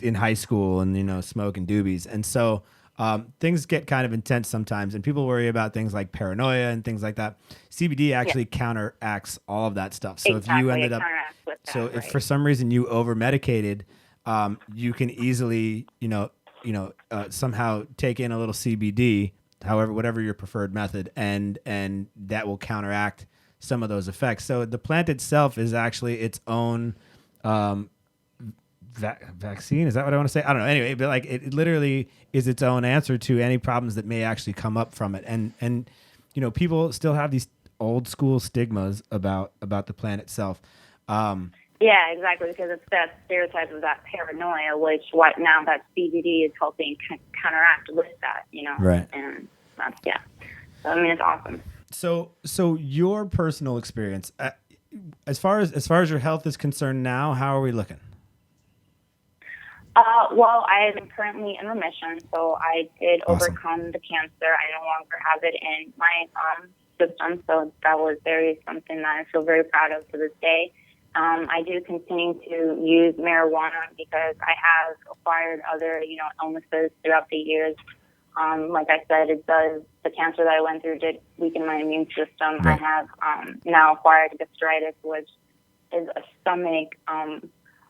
in high school and, smoking doobies. And so things get kind of intense sometimes, and people worry about things like paranoia and things like that. CBD actually counteracts all of that stuff. So exactly. if you ended up, that, if for some reason you over medicated, you can easily, somehow take in a little CBD, whatever your preferred method, and that will counteract some of those effects. So the plant itself is actually its own vaccine. Is that what I want to say? I don't know. Anyway, but like it literally is its own answer to any problems that may actually come up from it. And people still have these old school stigmas about the plant itself. Yeah, exactly, because it's that stereotype of that paranoia, which now that CBD is helping counteract with that, Right. And that's, So, it's awesome. So your personal experience, as far as your health is concerned now, how are we looking? Well, I am currently in remission, so I did overcome the cancer. I no longer have it in my system, so that was something that I feel very proud of to this day. I do continue to use marijuana because I have acquired other, illnesses throughout the years. Like I said, the cancer that I went through did weaken my immune system. Right. I have now acquired gastritis, which is a stomach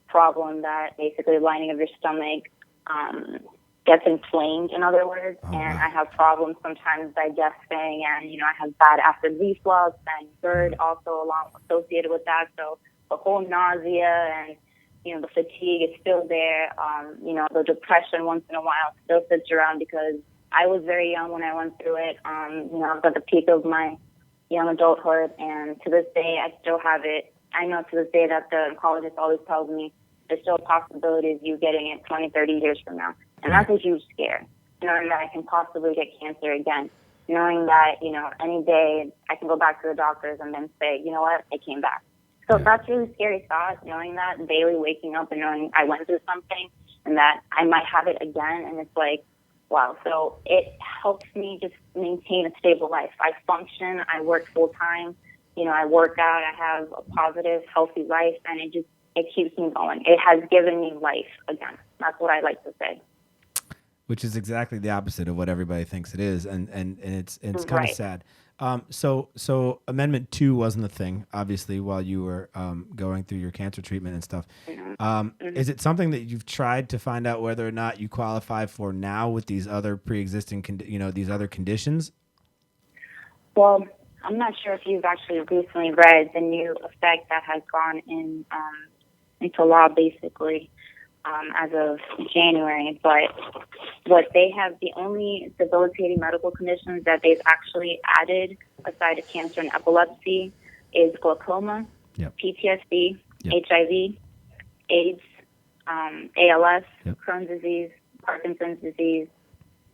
problem that basically the lining of your stomach gets inflamed, in other words. And I have problems sometimes digesting, and, I have bad acid reflux and GERD also associated with that. So the whole nausea and, the fatigue is still there. The depression once in a while still sits around because I was very young when I went through it. I was at the peak of my young adulthood, and to this day, I still have it. I know to this day that the oncologist always tells me there's still a possibility of you getting it 20, 30 years from now. And that's a huge scare, knowing that I can possibly get cancer again, knowing that, any day I can go back to the doctors and then say, you know what, I came back. So that's really scary thought, knowing that daily, waking up and knowing I went through something and that I might have it again. And it's like, wow. So it helps me just maintain a stable life. I function, I work full time, I work out, I have a positive, healthy life, and it keeps me going. It has given me life again. That's what I like to say. Which is exactly the opposite of what everybody thinks it is, and it's kind of sad. So Amendment 2 wasn't a thing, obviously, while you were going through your cancer treatment and stuff. Is it something that you've tried to find out whether or not you qualify for now with these other pre-existing, these other conditions? Well, I'm not sure if you've actually recently read the new effect that has gone into law, basically, as of January. But what they have, the only debilitating medical conditions that they've actually added, aside of cancer and epilepsy, is glaucoma, PTSD, HIV, AIDS, ALS, Crohn's disease, Parkinson's disease,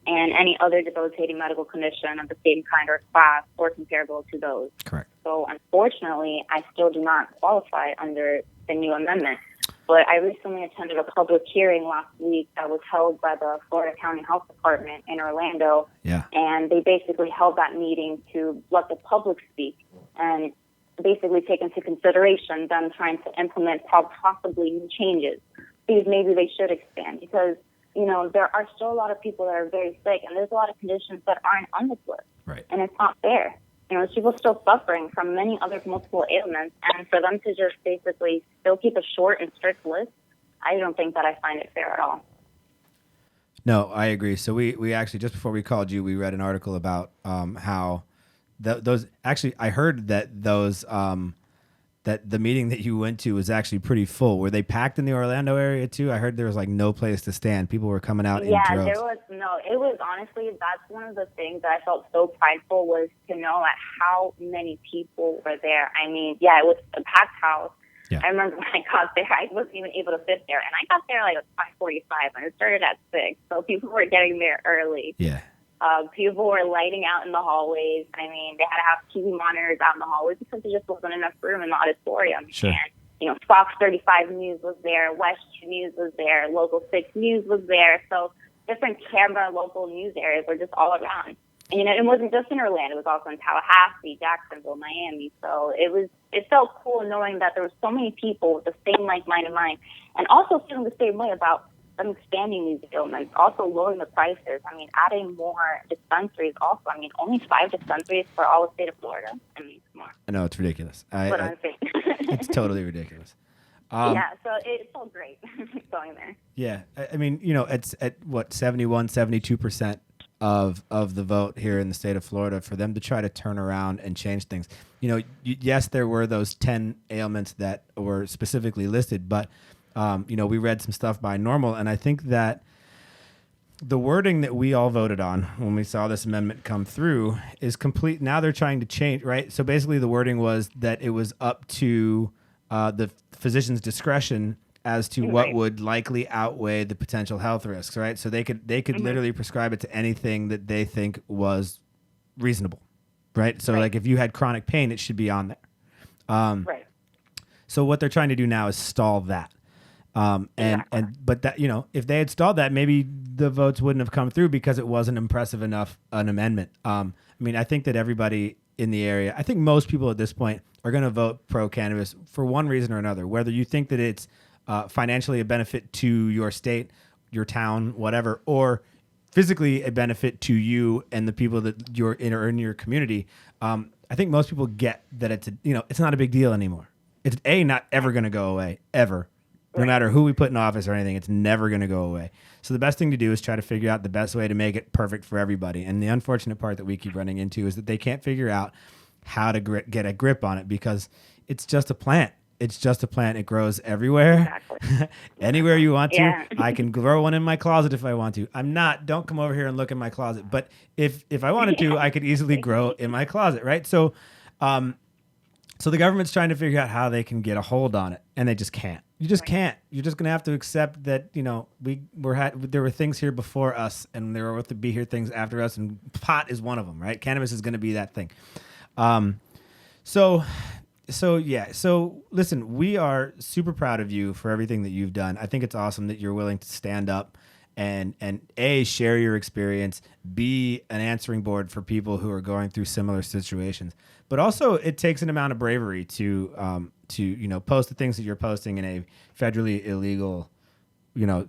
and any other debilitating medical condition of the same kind or class or comparable to those. Correct. So unfortunately, I still do not qualify under the new amendment. But I recently attended a public hearing last week that was held by the Florida County Health Department in Orlando. Yeah. And they basically held that meeting to let the public speak and basically take into consideration them trying to implement possibly new changes. Because maybe they should expand, because there are still a lot of people that are very sick, and there's a lot of conditions that aren't on this list. Right. And it's not fair. There's people still suffering from many other multiple ailments, and for them to just basically still keep a short and strict list, I don't think that I find it fair at all. No, I agree. So we actually, just before we called you, we read an article about how those, actually, I heard that those that the meeting that you went to was actually pretty full. Were they packed in the Orlando area too? I heard there was like no place to stand. People were coming out in droves. Yeah, it was honestly, that's one of the things that I felt so prideful was to know at how many people were there. I mean, yeah, it was a packed house. Yeah. I remember when I got there, I wasn't even able to sit there. And I got there like at 5:45 and it started at 6. So people were getting there early. Yeah. People were lighting out in the hallways. I mean, they had to have TV monitors out in the hallways because there just wasn't enough room in the auditorium. Sure. And, you know, Fox 35 News was there, West 2 News was there, Local 6 News was there. So different camera local news areas were just all around. And, you know, it wasn't just in Orlando. It was also in Tallahassee, Jacksonville, Miami. So it felt cool knowing that there were so many people with the same like-minded mind and also feeling the same way about them expanding these ailments, also lowering the prices. I mean, adding more dispensaries also. I mean, only 5 dispensaries for all the state of Florida. I mean, come on. I know, it's ridiculous. It's totally ridiculous. Yeah, so it felt great going there. Yeah, I mean, you know, it's at what, 71, 72% of the vote here in the state of Florida for them to try to turn around and change things. You know, yes, there were those 10 ailments that were specifically listed, but you know, we read some stuff by Normal, and I think that the wording that we all voted on when we saw this amendment come through is complete. Now they're trying to change, right? So basically the wording was that it was up to the physician's discretion as to what would likely outweigh the potential health risks, right? So they could literally prescribe it to anything that they think was reasonable, right? So like if you had chronic pain, it should be on there. So what they're trying to do now is stall that. But that, you know, if they had stalled that, maybe the votes wouldn't have come through because it wasn't impressive enough an amendment. I mean, I think that everybody in the area, I think most people at this point are going to vote pro cannabis for one reason or another, whether you think that it's financially a benefit to your state, your town, whatever, or physically a benefit to you and the people that you're in or in your community. I think most people get that it's not a big deal anymore. It's not ever going to go away, ever. No matter who we put in office or anything, it's never going to go away. So the best thing to do is try to figure out the best way to make it perfect for everybody. And the unfortunate part that we keep running into is that they can't figure out how to get a grip on it because it's just a plant. It's just a plant. It grows everywhere, anywhere you want to. I can grow one in my closet if I want to. Don't come over here and look in my closet. But if I wanted to, I could easily grow in my closet, right? So the government's trying to figure out how they can get a hold on it, and they just can't. You just can't. You're just going to have to accept that, you know, there were things here before us, and there will be here things after us, and pot is one of them, right? Cannabis is going to be that thing. So listen, we are super proud of you for everything that you've done. I think it's awesome that you're willing to stand up and A, share your experience, B, an answering board for people who are going through similar situations. But also it takes an amount of bravery to you know, post the things that you're posting in a federally illegal, you know,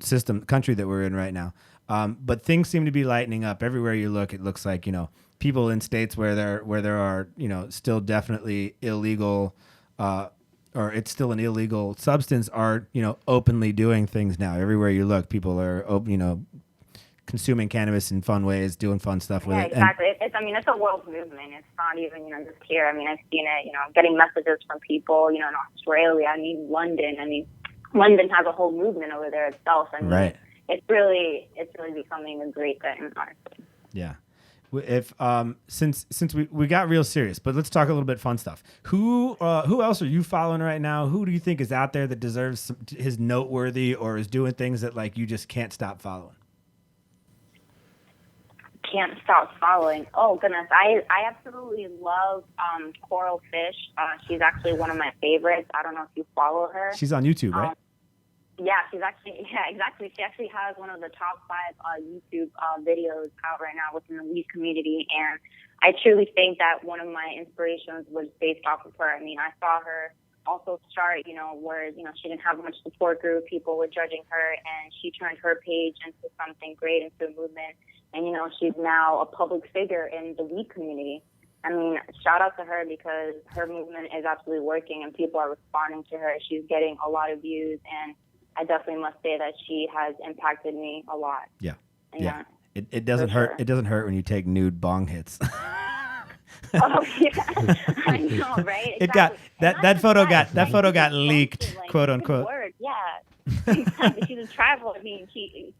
country that we're in right now. But things seem to be lightening up everywhere you look. It looks like, you know, people in states where there are, you know, still definitely illegal, or it's still an illegal substance, are, you know, openly doing things now. Everywhere you look, people are, you know, consuming cannabis in fun ways, doing fun stuff with it. Yeah, exactly. It's a world movement. It's not even, you know, just here. I mean, I've seen it, you know, getting messages from people, you know, in Australia. I mean, London. I mean, London has a whole movement over there itself. I mean, it's really becoming a great thing, honestly. Yeah. If since we got real serious, but let's talk a little bit fun stuff. Who else are you following right now? Who do you think is out there that deserves is noteworthy or is doing things that like you just can't stop following? Can't stop following. Oh goodness, I absolutely love Coral Fish. She's actually one of my favorites. I don't know if you follow her. She's on YouTube, right? Yeah, exactly. She actually has one of the top 5 YouTube videos out right now within the weed community, and I truly think that one of my inspirations was based off of her. I mean, I saw her also start, you know, where, you know, she didn't have much support group, people were judging her, and she turned her page into something great, into a movement, and, you know, she's now a public figure in the weed community. I mean, shout out to her because her movement is absolutely working, and people are responding to her. She's getting a lot of views, and I definitely must say that she has impacted me a lot. Yeah. It doesn't hurt. It doesn't hurt when you take nude bong hits. Oh yeah, I know, right? It got Exactly. that photo got Like, leaked, like, quote good unquote. word, yeah. Exactly. She's a travel. I mean,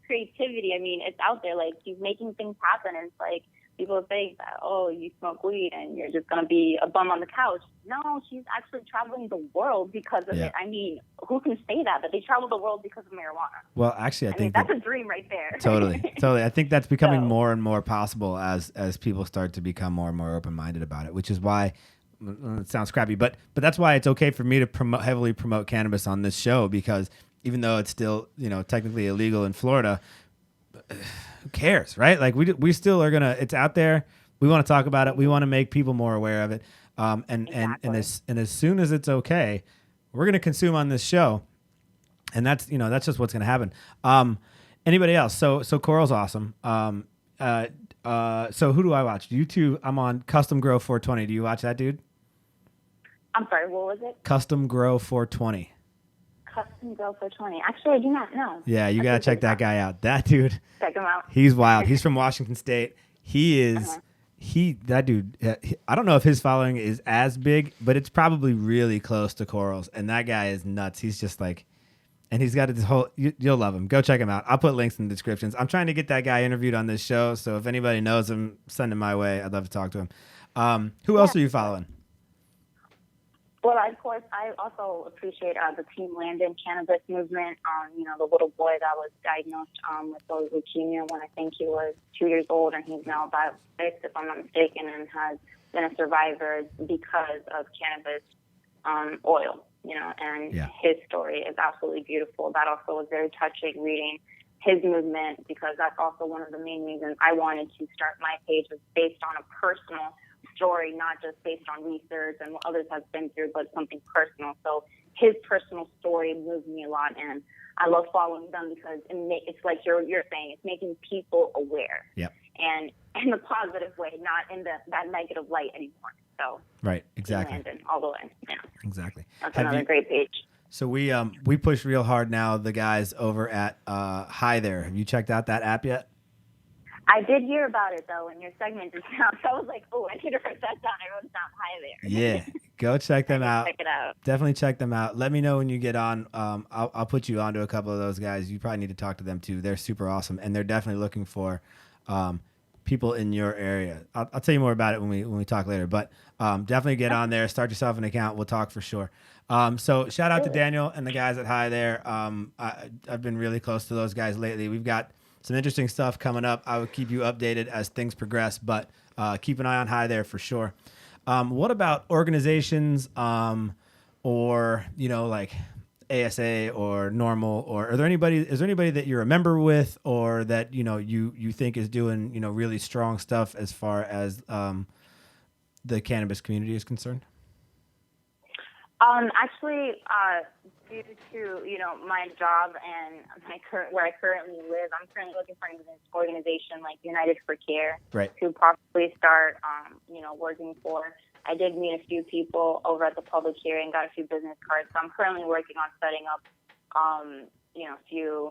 creativity. I mean, it's out there. Like, she's making things happen. And it's like people think that, oh, you smoke weed and you're just gonna be a bum on the couch. No, she's actually traveling the world because of it. I mean, who can say that they travel the world because of marijuana? Well, actually, I mean, think that's a dream right there. Totally. I think that's becoming more and more possible as people start to become more and more open-minded about it, which is why it sounds crappy, but that's why it's okay for me to heavily promote cannabis on this show, because even though it's still, technically illegal in Florida, who cares, right? Like we still are gonna. It's out there. We want to talk about it. We want to make people more aware of it. And as soon as it's okay, we're gonna consume on this show, and that's just what's gonna happen. Anybody else? So Coral's awesome. So who do I watch? YouTube. I'm on Custom Grow 420. Do you watch that dude? I'm sorry, what was it? Custom Grow 420. Custom Grow 420. Actually, I do not know. Yeah, you gotta check that guy out. That dude. Check him out. He's wild. He's from Washington State. He is. That dude. I don't know if his following is as big, but it's probably really close to Coral's. And that guy is nuts. He's just like, and he's got this whole. You'll love him. Go check him out. I'll put links in the descriptions. I'm trying to get that guy interviewed on this show. So if anybody knows him, send him my way. I'd love to talk to him. Who else are you following? Well, of course, I also appreciate the Team Landon cannabis movement. The little boy that was diagnosed with leukemia when I think he was 2 years old, and he's now about 6, if I'm not mistaken, and has been a survivor because of cannabis oil. And his story is absolutely beautiful. That also was very touching reading his movement, because that's also one of the main reasons I wanted to start my page, was based on a personal story, not just based on research and what others have been through, but something personal. So his personal story moved me a lot, and I love following them because it's like you're saying, it's making people aware. Yep. And in a positive way, not in that negative light anymore. So right, exactly. Landon, all the way. Yeah. Exactly. That's another great page. So we push real hard now, the guys over at Hi There. Have you checked out that app yet? I did hear about it, though, in your segment just now. So I was like, oh, I need to write that down. I wrote it down. Hi There. Yeah. Go check them out. Check it out. Definitely check them out. Let me know when you get on. I'll put you onto a couple of those guys. You probably need to talk to them, too. They're super awesome, and they're definitely looking for people in your area. I'll tell you more about it when we talk later. But definitely get on there. Start yourself an account. We'll talk for sure. So shout out to Daniel and the guys at Hi There. I've been really close to those guys lately. We've got some interesting stuff coming up. I will keep you updated as things progress, but keep an eye on Hi There for sure. What about organizations or, like ASA or Normal, or is there anybody that you're a member with, or that, you think is doing, really strong stuff as far as the cannabis community is concerned? Actually, due to my job and where I currently live, I'm currently looking for an organization like United for Care to possibly start, working for. I did meet a few people over at the public hearing, got a few business cards. So I'm currently working on setting up, a few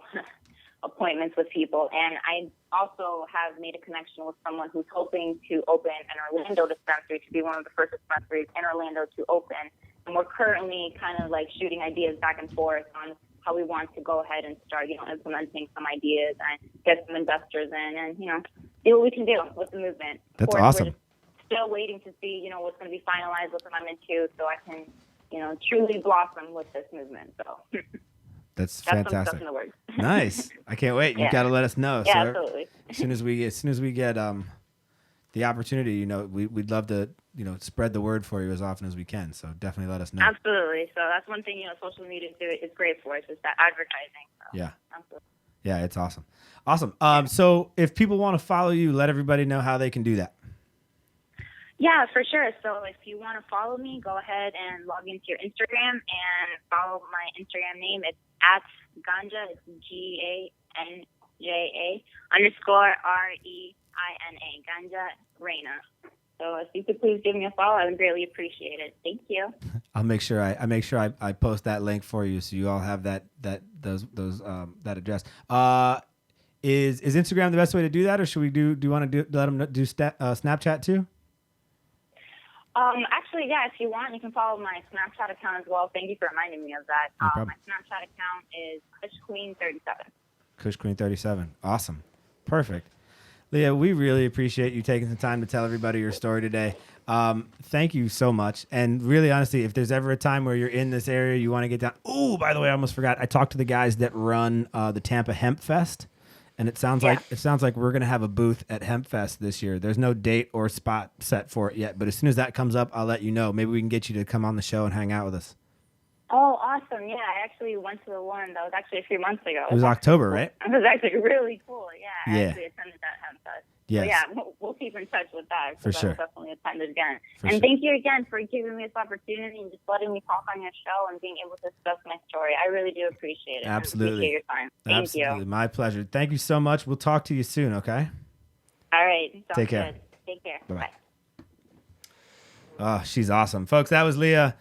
appointments with people. And I also have made a connection with someone who's hoping to open an Orlando dispensary, to be one of the first dispensaries in Orlando to open. And we're currently kind of like shooting ideas back and forth on how we want to go ahead and start, implementing some ideas and get some investors in and, see what we can do with the movement. That's awesome. We're just still waiting to see, what's going to be finalized, what I'm into, so I can, truly blossom with this movement. So that's some fantastic. stuff in the works. Nice. I can't wait. You got to let us know. Yeah, so absolutely. As soon as we get the opportunity, we'd love to, spread the word for you as often as we can. So definitely let us know. Absolutely. So that's one thing, social media is great for us, is that advertising. So, yeah. Absolutely. Yeah, it's awesome. Awesome. So if people want to follow you, let everybody know how they can do that. Yeah, for sure. So if you want to follow me, go ahead and log into your Instagram and follow my Instagram name. It's at Ganja. It's GANJA _REINA. Ganja Reina. So if you could please give me a follow, I would greatly appreciate it. Thank you. I'll make sure I post that link for you, so you all have that address. Is Instagram the best way to do that, or should we do you want to let them do Snapchat too? Actually, yeah, if you want, you can follow my Snapchat account as well. Thank you for reminding me of that. No problem. My Snapchat account is KushQueen37. Kush Queen 37. Awesome. Perfect. Leah, we really appreciate you taking the time to tell everybody your story today. Thank you so much. And really, honestly, if there's ever a time where you're in this area, you want to get down. Oh, by the way, I almost forgot. I talked to the guys that run the Tampa Hemp Fest. And it sounds like we're gonna have a booth at Hemp Fest this year. There's no date or spot set for it yet, but as soon as that comes up, I'll let you know. Maybe we can get you to come on the show and hang out with us. Oh, awesome. Yeah, I actually went to the one that was actually a few months ago. It was October, right? It was actually really cool. Yeah, I Yeah. actually attended that Hemp Fest. Yes. So yeah, we'll keep in touch with that. For because sure. I will definitely attend it again. For and sure. thank you again for giving me this opportunity and just letting me talk on your show and being able to discuss my story. I really do appreciate it. Absolutely. I appreciate your time. Thank Absolutely. you. My pleasure. Thank you so much. We'll talk to you soon, okay? All right. Sounds Take care. Good. Take care. Bye-bye. Bye. Oh, she's awesome. Folks, that was Leah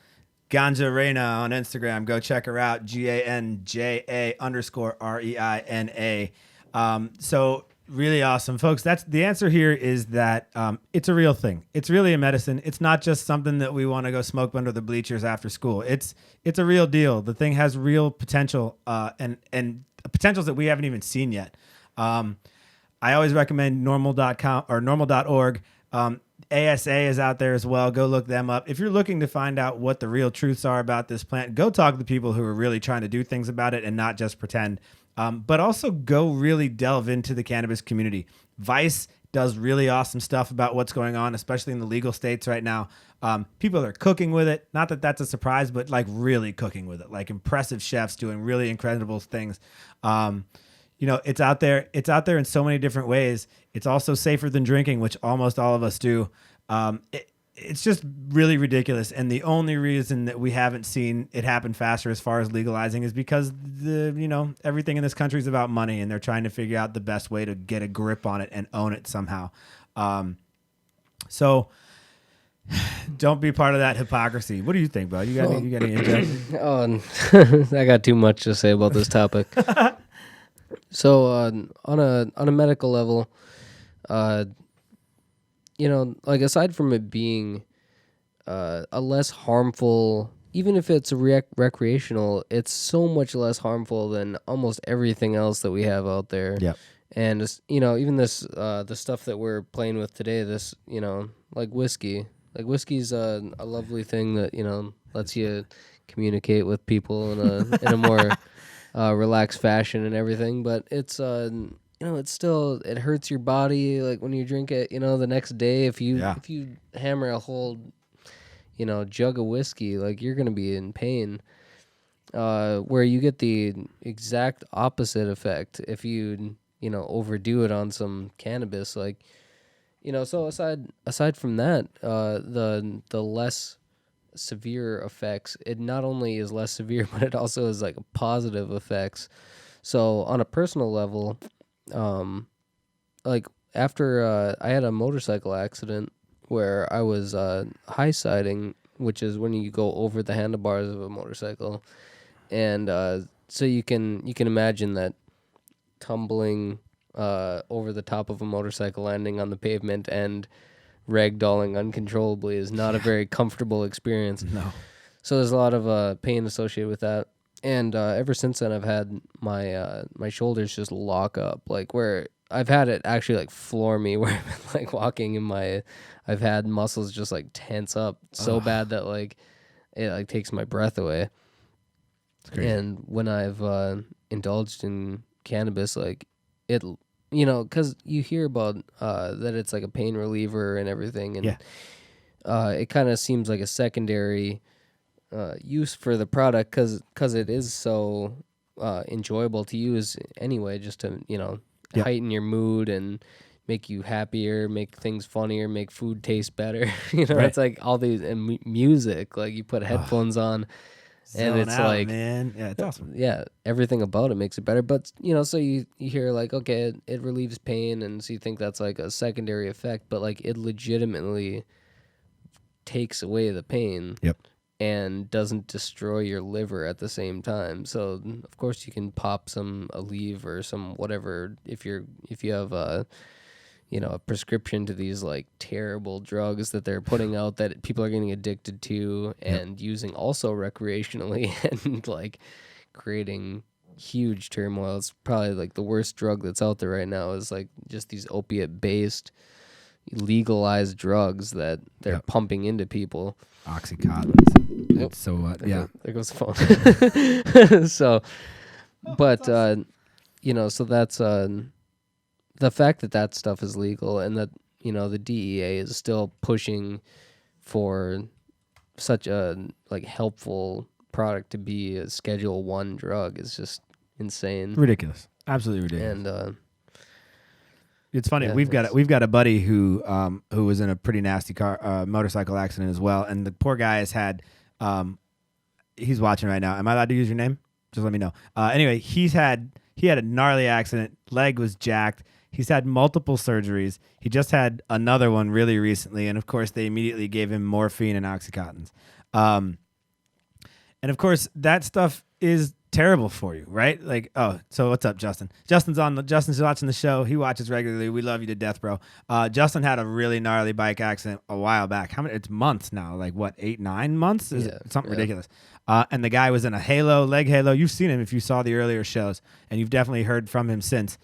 Ganja Reina on Instagram. Go check her out. GANJA_REINA. So really awesome. Folks, that's the answer here is that it's a real thing. It's really a medicine. It's not just something that we want to go smoke under the bleachers after school. It's a real deal. The thing has real potential and potentials that we haven't even seen yet. I always recommend normal.com or normal.org. ASA is out there as well. Go look them up. If you're looking to find out what the real truths are about this plant, go talk to the people who are really trying to do things about it and not just pretend. But also go really delve into the cannabis community. Vice does really awesome stuff about what's going on, especially in the legal states right now. People are cooking with it. Not that that's a surprise, but like really cooking with it. Like impressive chefs doing really incredible things. It's out there. It's out there in so many different ways. It's also safer than drinking, which almost all of us do. It's just really ridiculous. And the only reason that we haven't seen it happen faster as far as legalizing is because everything in this country is about money and they're trying to figure out the best way to get a grip on it and own it somehow. So don't be part of that hypocrisy. What do you think, bud? You got any inject? I got too much to say about this topic. So on a medical level, aside from it being a less harmful, even if it's recreational, it's so much less harmful than almost everything else that we have out there. Yep. And even this the stuff that we're playing with today, this like whiskey. Like whiskey's a lovely thing that lets you communicate with people in a more relaxed fashion and everything, but it's it's still, it hurts your body like when you drink it the next day. If you hammer a whole jug of whiskey, like you're gonna be in pain, where you get the exact opposite effect if you overdo it on some cannabis. Like so aside from that, the less severe effects, it not only is less severe, but it also is like positive effects. So on a personal level, like after I had a motorcycle accident where I was high siding, which is when you go over the handlebars of a motorcycle, and so you can imagine that tumbling over the top of a motorcycle, landing on the pavement, and ragdolling uncontrollably is not a very comfortable experience. No. So there's a lot of pain associated with that. And ever since then, I've had my shoulders just lock up, like where I've had it actually like floor me, where I've been like walking in I've had muscles just like tense up so bad that like it like takes my breath away. It's crazy. And when I've indulged in cannabis, like it, because you hear about that it's like a pain reliever and everything, and it kind of seems like a secondary use for the product because it is so enjoyable to use anyway, just to heighten your mood and make you happier, make things funnier, make food taste better. Right. It's like all these and music, like you put headphones on. And it's out, like, man. Yeah, it's awesome. Yeah, everything about it makes it better. But so you hear like, okay, it relieves pain, and so you think that's like a secondary effect, but like it legitimately takes away the pain. Yep. And doesn't destroy your liver at the same time. So of course you can pop some Aleve or some whatever if you have a prescription to these like terrible drugs that they're putting out that people are getting addicted to and using also recreationally and like creating huge turmoil. It's probably like the worst drug that's out there right now is like just these opiate based legalized drugs that they're pumping into people. Oxycontin. Yep. So what? Yeah. There goes the phone. So, but so that's the fact that stuff is legal and that the DEA is still pushing for such a like helpful product to be a Schedule 1 drug is just insane. Ridiculous. Absolutely ridiculous. And it's funny. We've got a buddy who was in a pretty nasty motorcycle accident as well, and the poor guy has had. He's watching right now. Am I allowed to use your name? Just let me know. Anyway, he had a gnarly accident. Leg was jacked. He's had multiple surgeries. He just had another one really recently, and of course, they immediately gave him morphine and Oxycontins. And of course, that stuff is terrible for you, right? Like, so what's up, Justin? Justin's watching the show. He watches regularly. We love you to death, bro. Justin had a really gnarly bike accident a while back. How many? It's months now. Like what? 8-9 months? Something ridiculous. And the guy was in a leg halo. You've seen him if you saw the earlier shows, and you've definitely heard from him since.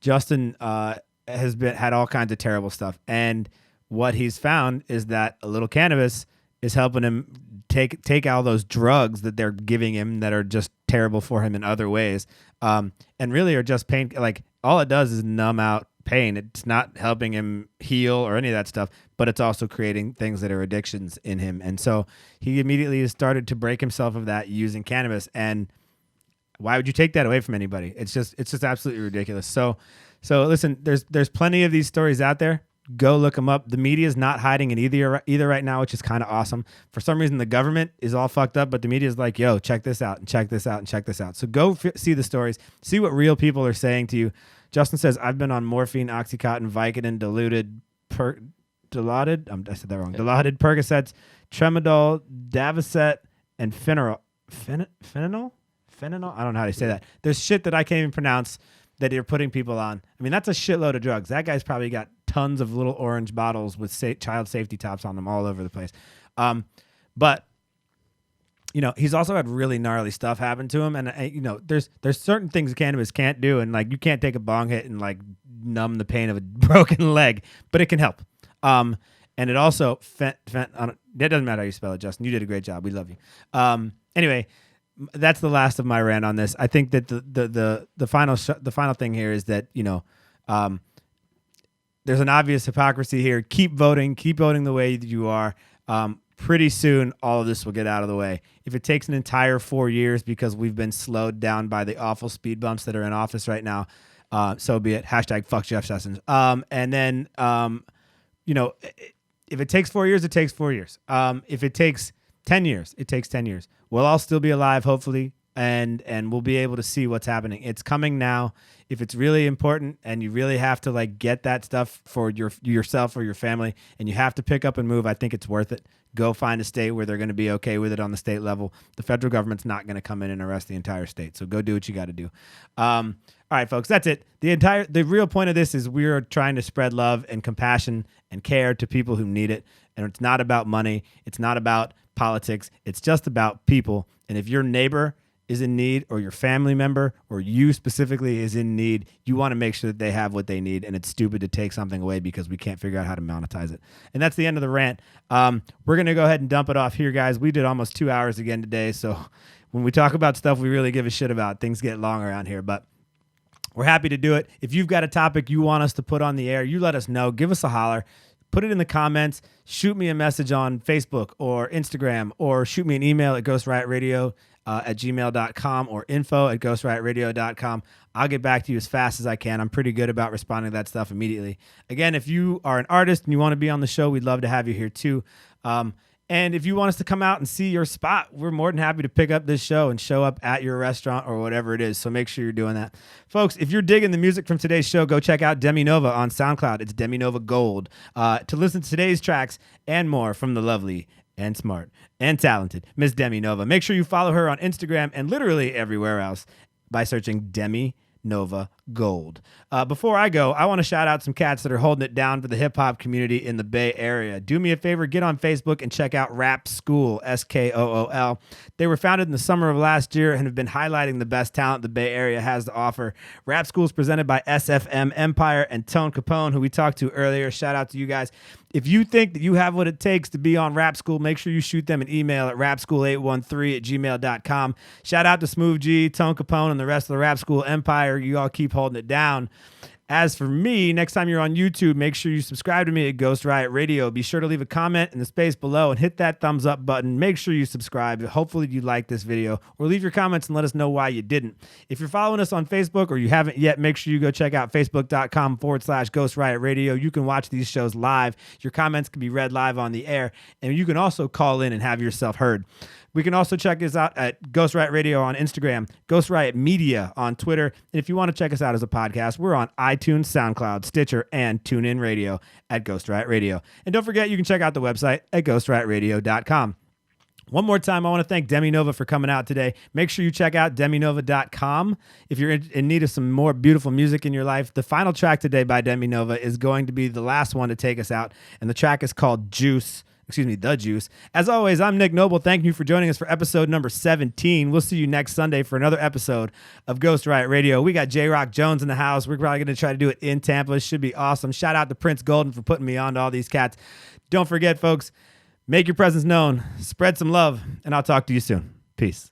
Justin has had all kinds of terrible stuff, and what he's found is that a little cannabis is helping him take all those drugs that they're giving him that are just terrible for him in other ways, and really are just pain. Like all it does is numb out pain. It's not helping him heal or any of that stuff, but it's also creating things that are addictions in him. And so he immediately has started to break himself of that using cannabis. And why would you take that away from anybody? It's just absolutely ridiculous. So listen, there's plenty of these stories out there. Go look them up. The media is not hiding in either right now, which is kind of awesome. For some reason, the government is all fucked up, but the media is like, yo, check this out and check this out and check this out. So go see the stories. See what real people are saying to you. Justin says, I've been on morphine, Oxycontin, Vicodin, diluted, I said that wrong. Dilaudid, Percocets, Tramadol, Davocet, and Fentanyl. Fentanyl? I don't know how to say that. There's shit that I can't even pronounce that you're putting people on. I mean, that's a shitload of drugs. That guy's probably got tons of little orange bottles with child safety tops on them all over the place. But he's also had really gnarly stuff happen to him. And, there's certain things cannabis can't do. And like, you can't take a bong hit and like numb the pain of a broken leg, but it can help. And it also, that doesn't matter how you spell it, Justin. You did a great job. We love you. Anyway, that's the last of my rant on this. I think that the final thing here is that, there's an obvious hypocrisy here. Keep voting the way that you are. Pretty soon, all of this will get out of the way. If it takes an entire 4 years because we've been slowed down by the awful speed bumps that are in office right now, so be it. # fuck Jeff Sessions. And then, if it takes 4 years, it takes 4 years. If it takes 10 years, it takes 10 years. We'll all still be alive, hopefully, and we'll be able to see what's happening. It's coming now. If it's really important and you really have to like get that stuff for yourself or your family, and you have to pick up and move, I think it's worth it. Go find a state where they're going to be okay with it on the state level. The federal government's not going to come in and arrest the entire state. So go do what you got to do. All right, folks, that's it. The real point of this is we're trying to spread love and compassion and care to people who need it. And it's not about money. It's not about politics. It's just about people. And if your neighbor is in need, or your family member, or you specifically is in need, you want to make sure that they have what they need. And it's stupid to take something away because we can't figure out how to monetize it. And that's the end of the rant. We're going to go ahead and dump it off here, guys. We did almost 2 hours again today. So when we talk about stuff we really give a shit about, things get long around here, but we're happy to do it. If you've got a topic you want us to put on the air, you let us know. Give us a holler. Put it in the comments. Shoot me a message on Facebook or Instagram, or shoot me an email at ghostriotradio@gmail.com or info@ghostriotradio.com. I'll get back to you as fast as I can. I'm pretty good about responding to that stuff immediately. Again, if you are an artist and you want to be on the show, we'd love to have you here too. And if you want us to come out and see your spot, we're more than happy to pick up this show and show up at your restaurant or whatever it is. So make sure you're doing that. Folks, if you're digging the music from today's show, go check out Demi Nova on SoundCloud. It's Demi Nova Gold. To listen to today's tracks and more from the lovely and smart and talented Miss Demi Nova. Make sure you follow her on Instagram and literally everywhere else by searching Demi Nova Gold. Before I go, I want to shout out some cats that are holding it down for the hip-hop community in the Bay Area. Do me a favor, get on Facebook and check out Rap School, SKOOL. They were founded in the summer of last year and have been highlighting the best talent the Bay Area has to offer. Rap School is presented by SFM Empire and Tone Capone, who we talked to earlier. Shout out to you guys. If you think that you have what it takes to be on Rap School, make sure you shoot them an email at rapschool813@gmail.com. Shout out to Smooth G, Tone Capone, and the rest of the Rap School Empire. You all keep holding it down. As for me, next time you're on YouTube, make sure you subscribe to me at Ghost Riot Radio. Be sure to leave a comment in the space below and hit that thumbs up button. Make sure you subscribe. Hopefully you like this video, or leave your comments and let us know why you didn't. If you're following us on Facebook or you haven't yet, make sure you go check out facebook.com/Ghost Riot Radio. You can watch these shows live. Your comments can be read live on the air, and you can also call in and have yourself heard. We can also check us out at Ghost Riot Radio on Instagram, Ghost Riot Media on Twitter. And if you want to check us out as a podcast, we're on iTunes, SoundCloud, Stitcher, and TuneIn Radio at Ghost Riot Radio. And don't forget, you can check out the website at ghostriotradio.com. One more time, I want to thank Demi Nova for coming out today. Make sure you check out deminova.com if you're in need of some more beautiful music in your life. The final track today by Demi Nova is going to be the last one to take us out, and the track is called Juice. The Juice. As always, I'm Nick Noble. Thank you for joining us for episode number 17. We'll see you next Sunday for another episode of Ghost Riot Radio. We got J-Rock Jones in the house. We're probably going to try to do it in Tampa. It should be awesome. Shout out to Prince Golden for putting me on to all these cats. Don't forget, folks, make your presence known, spread some love, and I'll talk to you soon. Peace.